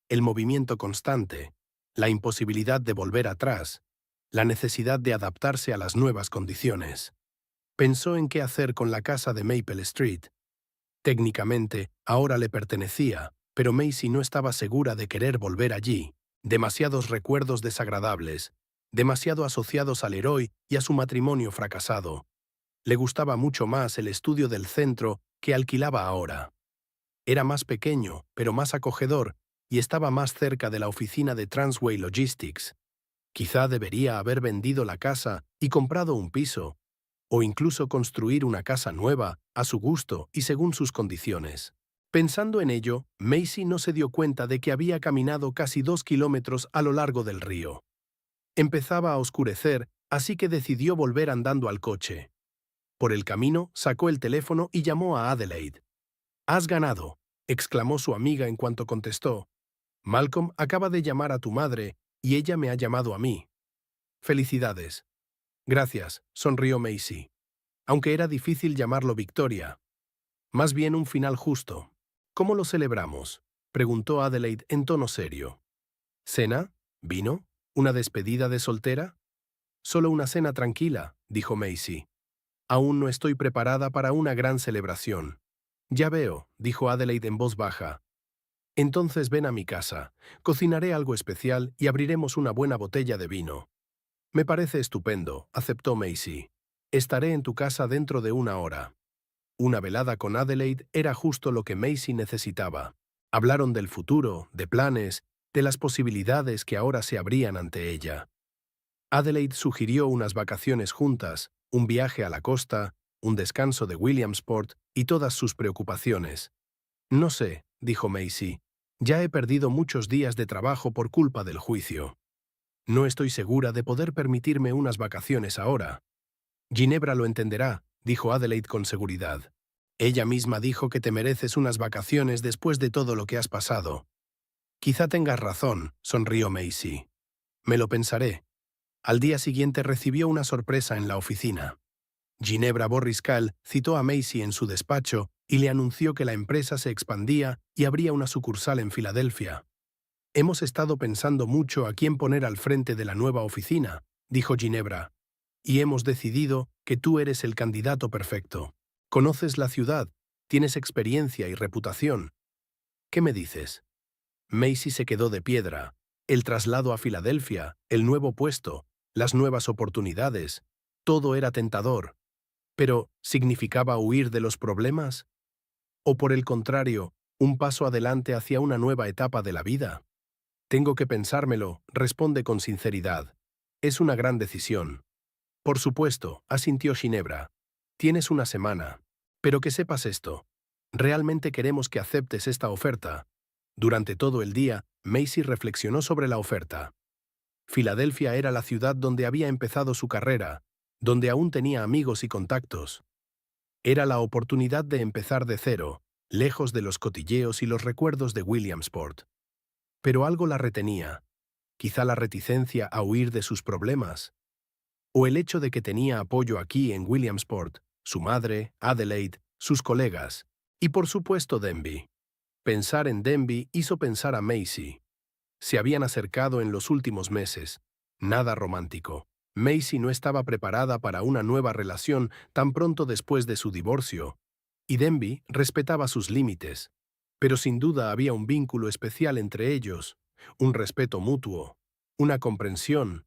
El movimiento constante, la imposibilidad de volver atrás, la necesidad de adaptarse a las nuevas condiciones. Pensó en qué hacer con la casa de Maple Street. Técnicamente, ahora le pertenecía, pero Macy no estaba segura de querer volver allí. Demasiados recuerdos desagradables, demasiado asociados al Leroy y a su matrimonio fracasado. Le gustaba mucho más el estudio del centro que alquilaba ahora. Era más pequeño, pero más acogedor, y estaba más cerca de la oficina de Transway Logistics. Quizá debería haber vendido la casa y comprado un piso, o incluso construir una casa nueva, a su gusto y según sus condiciones. Pensando en ello, Macy no se dio cuenta de que había caminado casi 2 kilómetros a lo largo del río. Empezaba a oscurecer, así que decidió volver andando al coche. Por el camino, sacó el teléfono y llamó a Adelaide. «Has ganado», exclamó su amiga en cuanto contestó. «Malcolm acaba de llamar a tu madre y ella me ha llamado a mí». «Felicidades». «Gracias», sonrió Macy. Aunque era difícil llamarlo victoria. Más bien un final justo. «¿Cómo lo celebramos?», preguntó Adelaide en tono serio. «¿Cena? ¿Vino? ¿Una despedida de soltera?» «Solo una cena tranquila», dijo Macy. «Aún no estoy preparada para una gran celebración». «Ya veo», dijo Adelaide en voz baja. «Entonces ven a mi casa. Cocinaré algo especial y abriremos una buena botella de vino». «Me parece estupendo», aceptó Macy. «Estaré en tu casa dentro de una hora». Una velada con Adelaide era justo lo que Macy necesitaba. Hablaron del futuro, de planes, de las posibilidades que ahora se abrían ante ella. Adelaide sugirió unas vacaciones juntas, un viaje a la costa, un descanso de Williamsport y todas sus preocupaciones. «No sé», dijo Macy. «Ya he perdido muchos días de trabajo por culpa del juicio. No estoy segura de poder permitirme unas vacaciones ahora». «Ginebra lo entenderá», dijo Adelaide con seguridad. «Ella misma dijo que te mereces unas vacaciones después de todo lo que has pasado». «Quizá tengas razón», sonrió Macy. «Me lo pensaré». Al día siguiente recibió una sorpresa en la oficina. Ginebra Borriscal citó a Macy en su despacho y le anunció que la empresa se expandía y abría una sucursal en Filadelfia. «Hemos estado pensando mucho a quién poner al frente de la nueva oficina», dijo Ginebra, «y hemos decidido que tú eres el candidato perfecto. Conoces la ciudad, tienes experiencia y reputación. ¿Qué me dices?» Macy se quedó de piedra. El traslado a Filadelfia, el nuevo puesto, las nuevas oportunidades. Todo era tentador. Pero, ¿significaba huir de los problemas? ¿O por el contrario, un paso adelante hacia una nueva etapa de la vida? Tengo que pensármelo, responde con sinceridad. Es una gran decisión. Por supuesto, asintió Ginebra. Tienes una semana. Pero que sepas esto. Realmente queremos que aceptes esta oferta. Durante todo el día, Macy reflexionó sobre la oferta. Filadelfia era la ciudad donde había empezado su carrera, donde aún tenía amigos y contactos. Era la oportunidad de empezar de cero, lejos de los cotilleos y los recuerdos de Williamsport. Pero algo la retenía, quizá la reticencia a huir de sus problemas, o el hecho de que tenía apoyo aquí en Williamsport, su madre, Adelaide, sus colegas, y por supuesto Denby. Pensar en Denby hizo pensar a Macy. Se habían acercado en los últimos meses. Nada romántico. Macy no estaba preparada para una nueva relación tan pronto después de su divorcio, y Denby respetaba sus límites. Pero sin duda había un vínculo especial entre ellos, un respeto mutuo, una comprensión,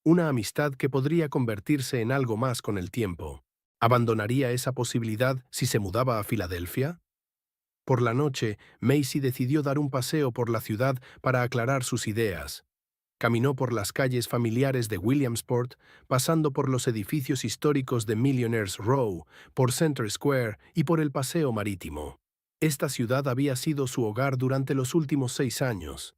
una amistad que podría convertirse en algo más con el tiempo. ¿Abandonaría esa posibilidad si se mudaba a Filadelfia? Por la noche, Macy decidió dar un paseo por la ciudad para aclarar sus ideas. Caminó por las calles familiares de Williamsport, pasando por los edificios históricos de Millionaires Row, por Center Square y por el Paseo Marítimo. Esta ciudad había sido su hogar durante los últimos 6 años.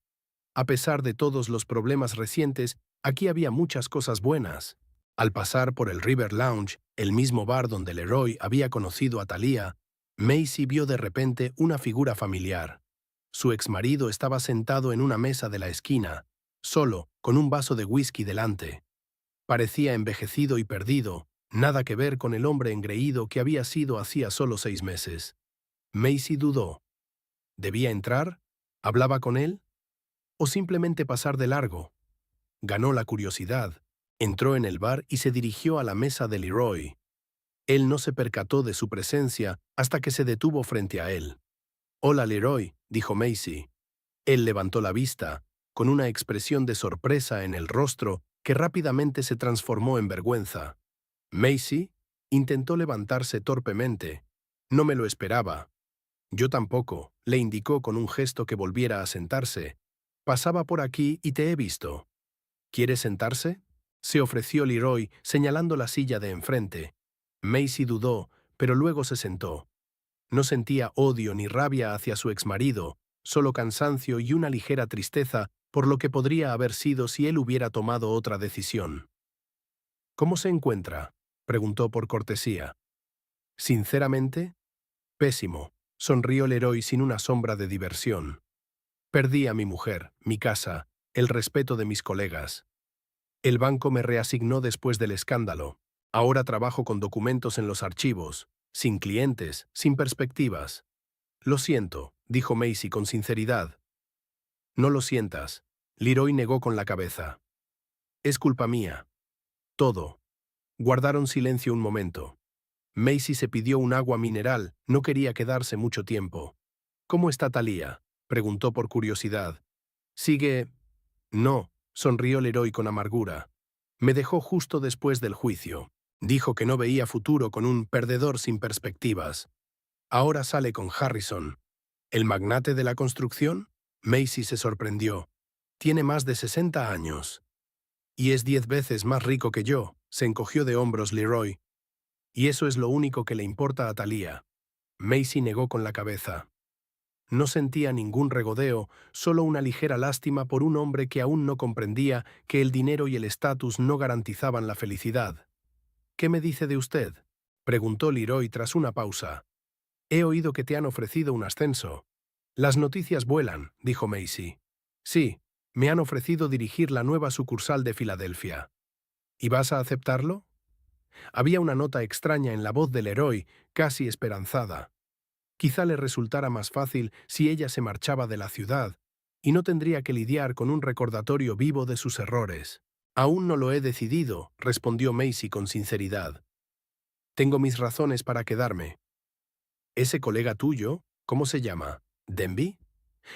A pesar de todos los problemas recientes, aquí había muchas cosas buenas. Al pasar por el River Lounge, el mismo bar donde Leroy había conocido a Thalia, Macy vio de repente una figura familiar. Su exmarido estaba sentado en una mesa de la esquina, solo, con un vaso de whisky delante. Parecía envejecido y perdido, nada que ver con el hombre engreído que había sido hacía solo 6 meses. Macy dudó. ¿Debía entrar? ¿Hablaba con él? ¿O simplemente pasar de largo? Ganó la curiosidad. Entró en el bar y se dirigió a la mesa de Leroy. Él no se percató de su presencia hasta que se detuvo frente a él. «Hola, Leroy», dijo Macy. Él levantó la vista, con una expresión de sorpresa en el rostro que rápidamente se transformó en vergüenza. Macy intentó levantarse torpemente. «No me lo esperaba». «Yo tampoco», le indicó con un gesto que volviera a sentarse. «Pasaba por aquí y te he visto». «¿Quiere sentarse?», se ofreció Leroy, señalando la silla de enfrente. Macy dudó, pero luego se sentó. No sentía odio ni rabia hacia su exmarido, solo cansancio y una ligera tristeza por lo que podría haber sido si él hubiera tomado otra decisión. «¿Cómo se encuentra?», preguntó por cortesía. «Sinceramente, pésimo», sonrió Leroy sin una sombra de diversión. «Perdí a mi mujer, mi casa, el respeto de mis colegas. El banco me reasignó después del escándalo. Ahora trabajo con documentos en los archivos, sin clientes, sin perspectivas». «Lo siento», dijo Macy con sinceridad. «No lo sientas», Leroy negó con la cabeza. «Es culpa mía. Todo». Guardaron silencio un momento. Macy se pidió un agua mineral, no quería quedarse mucho tiempo. «¿Cómo está Thalia?», preguntó por curiosidad. «Sigue...». «No», sonrió Leroy con amargura. «Me dejó justo después del juicio. Dijo que no veía futuro con un perdedor sin perspectivas. Ahora sale con Harrison». «¿El magnate de la construcción?». Macy se sorprendió. «Tiene más de 60 años». «Y es 10 veces más rico que yo», se encogió de hombros Leroy. «Y eso es lo único que le importa a Thalia». Macy negó con la cabeza. No sentía ningún regodeo, solo una ligera lástima por un hombre que aún no comprendía que el dinero y el estatus no garantizaban la felicidad. «¿Qué me dice de usted?», preguntó Leroy tras una pausa. «He oído que te han ofrecido un ascenso». «Las noticias vuelan», dijo Macy. «Sí, me han ofrecido dirigir la nueva sucursal de Filadelfia». «¿Y vas a aceptarlo?». Había una nota extraña en la voz del Leroy, casi esperanzada. Quizá le resultara más fácil si ella se marchaba de la ciudad, y no tendría que lidiar con un recordatorio vivo de sus errores. «Aún no lo he decidido», respondió Macy con sinceridad. «Tengo mis razones para quedarme». «¿Ese colega tuyo? ¿Cómo se llama? ¿Denby?».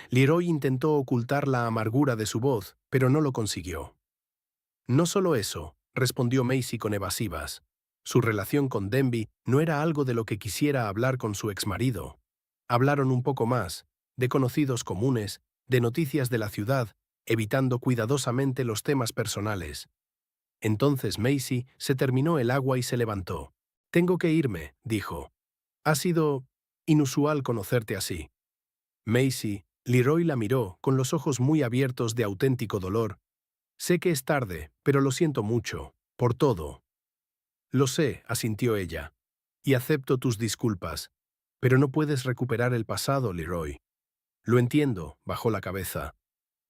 Leroy intentó ocultar la amargura de su voz, pero no lo consiguió. No solo eso, respondió Macy con evasivas. Su relación con Denby no era algo de lo que quisiera hablar con su exmarido. Hablaron un poco más, de conocidos comunes, de noticias de la ciudad, evitando cuidadosamente los temas personales. Entonces Macy se terminó el agua y se levantó. Tengo que irme, dijo. Ha sido inusual conocerte así. Macy, Leroy la miró con los ojos muy abiertos de auténtico dolor. Sé que es tarde, pero lo siento mucho, por todo. Lo sé, asintió ella. Y acepto tus disculpas. Pero no puedes recuperar el pasado, Leroy. Lo entiendo, bajó la cabeza.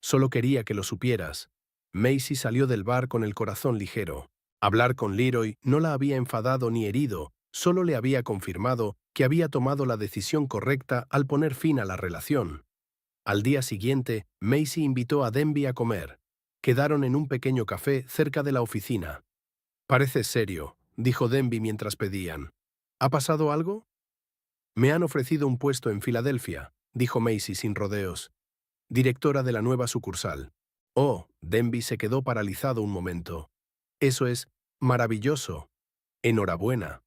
Solo quería que lo supieras. Macy salió del bar con el corazón ligero. Hablar con Leroy no la había enfadado ni herido, solo le había confirmado que había tomado la decisión correcta al poner fin a la relación. Al día siguiente, Macy invitó a Denby a comer. Quedaron en un pequeño café cerca de la oficina. Parece serio, dijo Denby mientras pedían. ¿Ha pasado algo? Me han ofrecido un puesto en Filadelfia, dijo Macy sin rodeos. Directora de la nueva sucursal. Oh, Denby se quedó paralizado un momento. Eso es maravilloso. Enhorabuena.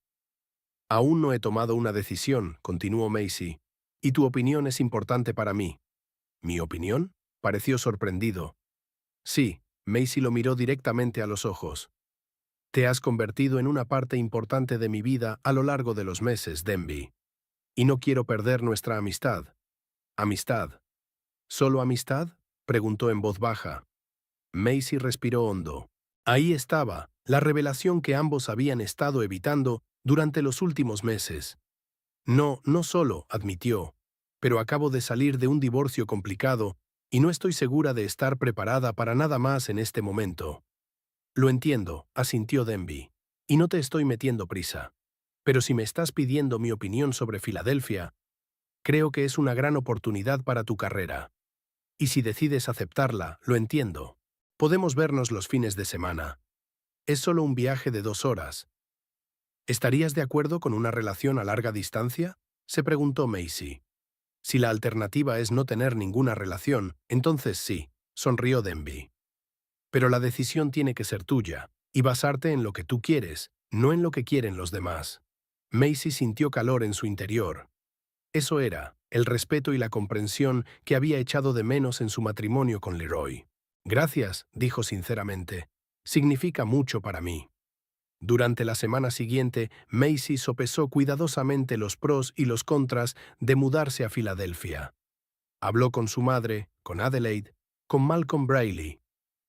Aún no he tomado una decisión, continuó Macy, y tu opinión es importante para mí. ¿Mi opinión? Pareció sorprendido. Sí, Macy lo miró directamente a los ojos. Te has convertido en una parte importante de mi vida a lo largo de los meses, Denby. Y no quiero perder nuestra amistad. ¿Amistad? ¿Solo amistad? Preguntó en voz baja. Macy respiró hondo. Ahí estaba, la revelación que ambos habían estado evitando durante los últimos meses. No, no solo, admitió, pero acabo de salir de un divorcio complicado y no estoy segura de estar preparada para nada más en este momento. Lo entiendo, asintió Denby, y no te estoy metiendo prisa. Pero si me estás pidiendo mi opinión sobre Filadelfia, creo que es una gran oportunidad para tu carrera. Y si decides aceptarla, lo entiendo. Podemos vernos los fines de semana. Es solo un viaje de 2 horas. ¿Estarías de acuerdo con una relación a larga distancia? Se preguntó Macy. Si la alternativa es no tener ninguna relación, entonces sí, sonrió Denby. Pero la decisión tiene que ser tuya, y basarte en lo que tú quieres, no en lo que quieren los demás. Macy sintió calor en su interior. Eso era, el respeto y la comprensión que había echado de menos en su matrimonio con Leroy. Gracias, dijo sinceramente. Significa mucho para mí. Durante la semana siguiente, Macy sopesó cuidadosamente los pros y los contras de mudarse a Filadelfia. Habló con su madre, con Adelaide, con Malcolm Brayley.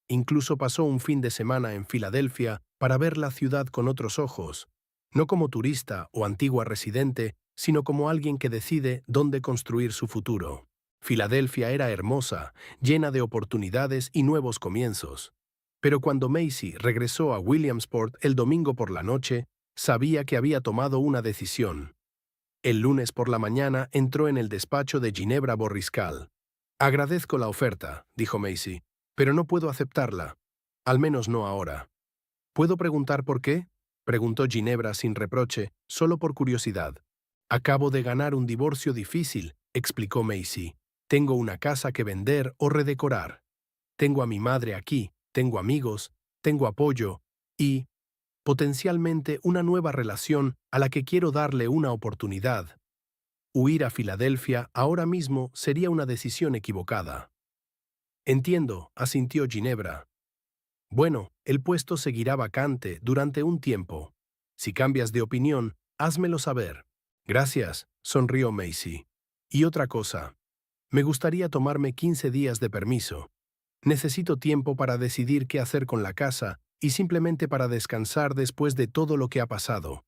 Incluso pasó un fin de semana en Filadelfia para ver la ciudad con otros ojos, no como turista o antigua residente, sino como alguien que decide dónde construir su futuro. Filadelfia era hermosa, llena de oportunidades y nuevos comienzos. Pero cuando Macy regresó a Williamsport el domingo por la noche, sabía que había tomado una decisión. El lunes por la mañana entró en el despacho de Ginebra Borriscal. Agradezco la oferta, dijo Macy, pero no puedo aceptarla. Al menos no ahora. ¿Puedo preguntar por qué? Preguntó Ginebra sin reproche, solo por curiosidad. Acabo de ganar un divorcio difícil, explicó Macy. Tengo una casa que vender o redecorar. Tengo a mi madre aquí, tengo amigos, tengo apoyo y, potencialmente, una nueva relación a la que quiero darle una oportunidad. Huir a Filadelfia ahora mismo sería una decisión equivocada. Entiendo, asintió Ginebra. Bueno, el puesto seguirá vacante durante un tiempo. Si cambias de opinión, házmelo saber. Gracias, sonrió Macy. Y otra cosa. Me gustaría tomarme 15 días de permiso. Necesito tiempo para decidir qué hacer con la casa y simplemente para descansar después de todo lo que ha pasado.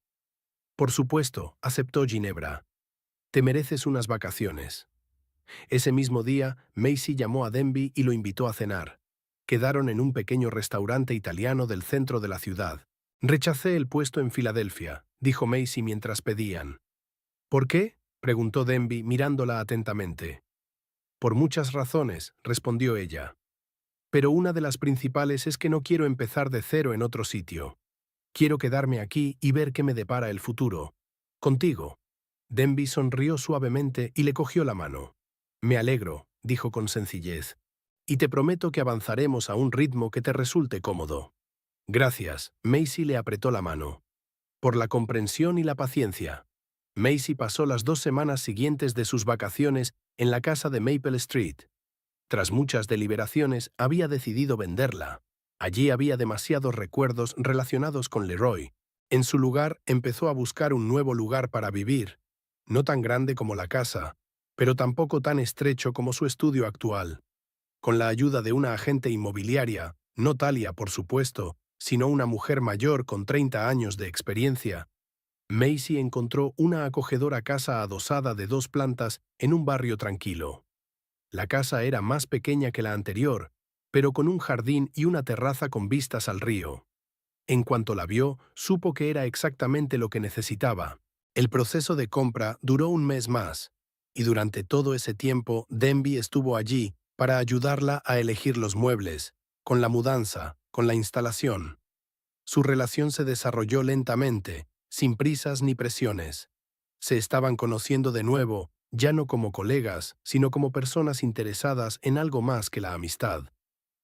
Por supuesto, aceptó Ginebra. Te mereces unas vacaciones. Ese mismo día, Macy llamó a Denby y lo invitó a cenar. Quedaron en un pequeño restaurante italiano del centro de la ciudad. Rechacé el puesto en Filadelfia, dijo Macy mientras pedían. ¿Por qué? Preguntó Denby mirándola atentamente. Por muchas razones, respondió ella. Pero una de las principales es que no quiero empezar de cero en otro sitio. Quiero quedarme aquí y ver qué me depara el futuro. Contigo. Denby sonrió suavemente y le cogió la mano. Me alegro, dijo con sencillez. Y te prometo que avanzaremos a un ritmo que te resulte cómodo. Gracias, Macy le apretó la mano. Por la comprensión y la paciencia. Macy pasó las 2 semanas siguientes de sus vacaciones en la casa de Maple Street. Tras muchas deliberaciones, había decidido venderla. Allí había demasiados recuerdos relacionados con Leroy. En su lugar, empezó a buscar un nuevo lugar para vivir, no tan grande como la casa, pero tampoco tan estrecho como su estudio actual. Con la ayuda de una agente inmobiliaria, no Talia, por supuesto, sino una mujer mayor con 30 años de experiencia, Macy encontró una acogedora casa adosada de 2 plantas en un barrio tranquilo. La casa era más pequeña que la anterior, pero con un jardín y una terraza con vistas al río. En cuanto la vio, supo que era exactamente lo que necesitaba. El proceso de compra duró un mes más, y durante todo ese tiempo Denby estuvo allí para ayudarla a elegir los muebles, con la mudanza, con la instalación. Su relación se desarrolló lentamente, sin prisas ni presiones. Se estaban conociendo de nuevo, ya no como colegas, sino como personas interesadas en algo más que la amistad.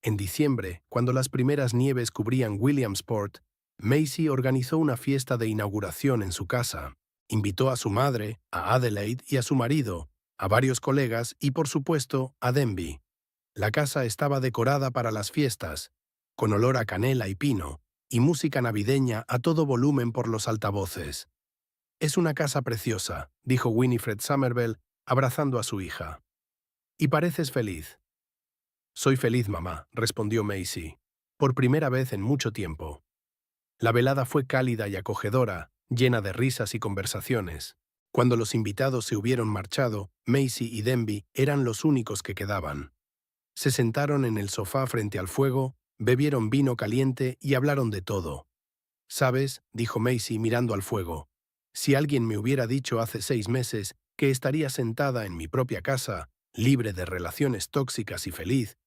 En diciembre, cuando las primeras nieves cubrían Williamsport, Macy organizó una fiesta de inauguración en su casa. Invitó a su madre, a Adelaide y a su marido, a varios colegas y, por supuesto, a Denby. La casa estaba decorada para las fiestas, con olor a canela y pino, y música navideña a todo volumen por los altavoces. «Es una casa preciosa», dijo Winifred Somerville, abrazando a su hija. «Y pareces feliz». «Soy feliz, mamá», respondió Macy, por primera vez en mucho tiempo. La velada fue cálida y acogedora, llena de risas y conversaciones. Cuando los invitados se hubieron marchado, Macy y Denby eran los únicos que quedaban. Se sentaron en el sofá frente al fuego, bebieron vino caliente y hablaron de todo. «¿Sabes?», dijo Macy mirando al fuego, «si alguien me hubiera dicho hace 6 meses que estaría sentada en mi propia casa, libre de relaciones tóxicas y feliz,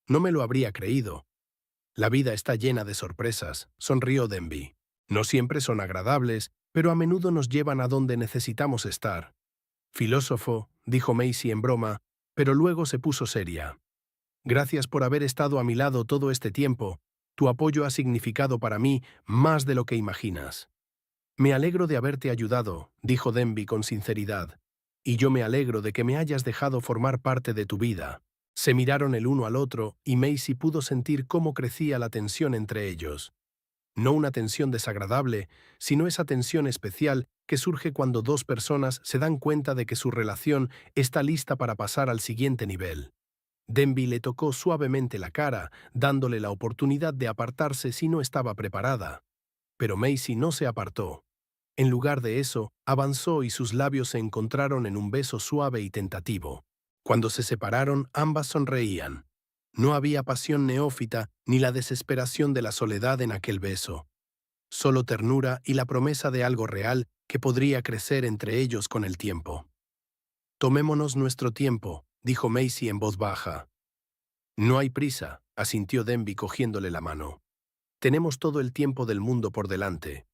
no me lo habría creído». «La vida está llena de sorpresas», sonrió Denby. «No siempre son agradables, pero a menudo nos llevan a donde necesitamos estar». «Filósofo», dijo Macy en broma, pero luego se puso seria. «Gracias por haber estado a mi lado todo este tiempo. Tu apoyo ha significado para mí más de lo que imaginas». «Me alegro de haberte ayudado», dijo Denby con sinceridad. «Y yo me alegro de que me hayas dejado formar parte de tu vida». Se miraron el uno al otro y Macy pudo sentir cómo crecía la tensión entre ellos. No una tensión desagradable, sino esa tensión especial que surge cuando 2 personas se dan cuenta de que su relación está lista para pasar al siguiente nivel. Denby le tocó suavemente la cara, dándole la oportunidad de apartarse si no estaba preparada. Pero Macy no se apartó. En lugar de eso, avanzó y sus labios se encontraron en un beso suave y tentativo. Cuando se separaron, ambas sonreían. No había pasión neófita ni la desesperación de la soledad en aquel beso. Solo ternura y la promesa de algo real que podría crecer entre ellos con el tiempo. «Tomémonos nuestro tiempo», dijo Macy en voz baja. «No hay prisa», asintió Denby cogiéndole la mano. «Tenemos todo el tiempo del mundo por delante».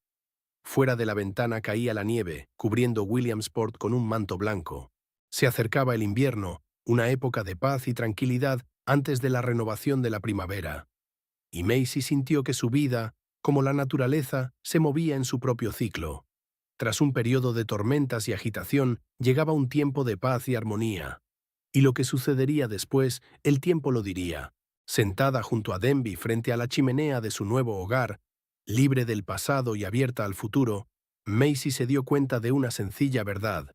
Fuera de la ventana caía la nieve, cubriendo Williamsport con un manto blanco. Se acercaba el invierno, una época de paz y tranquilidad antes de la renovación de la primavera. Y Macy sintió que su vida, como la naturaleza, se movía en su propio ciclo. Tras un periodo de tormentas y agitación, llegaba un tiempo de paz y armonía. Y lo que sucedería después, el tiempo lo diría. Sentada junto a Denby frente a la chimenea de su nuevo hogar, libre del pasado y abierta al futuro, Macy se dio cuenta de una sencilla verdad.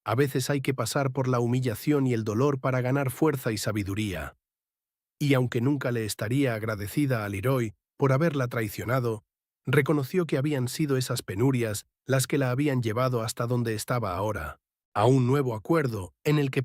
A veces hay que pasar por la humillación y el dolor para ganar fuerza y sabiduría. Y aunque nunca le estaría agradecida a Leroy por haberla traicionado, reconoció que habían sido esas penurias las que la habían llevado hasta donde estaba ahora, a un nuevo acuerdo en el que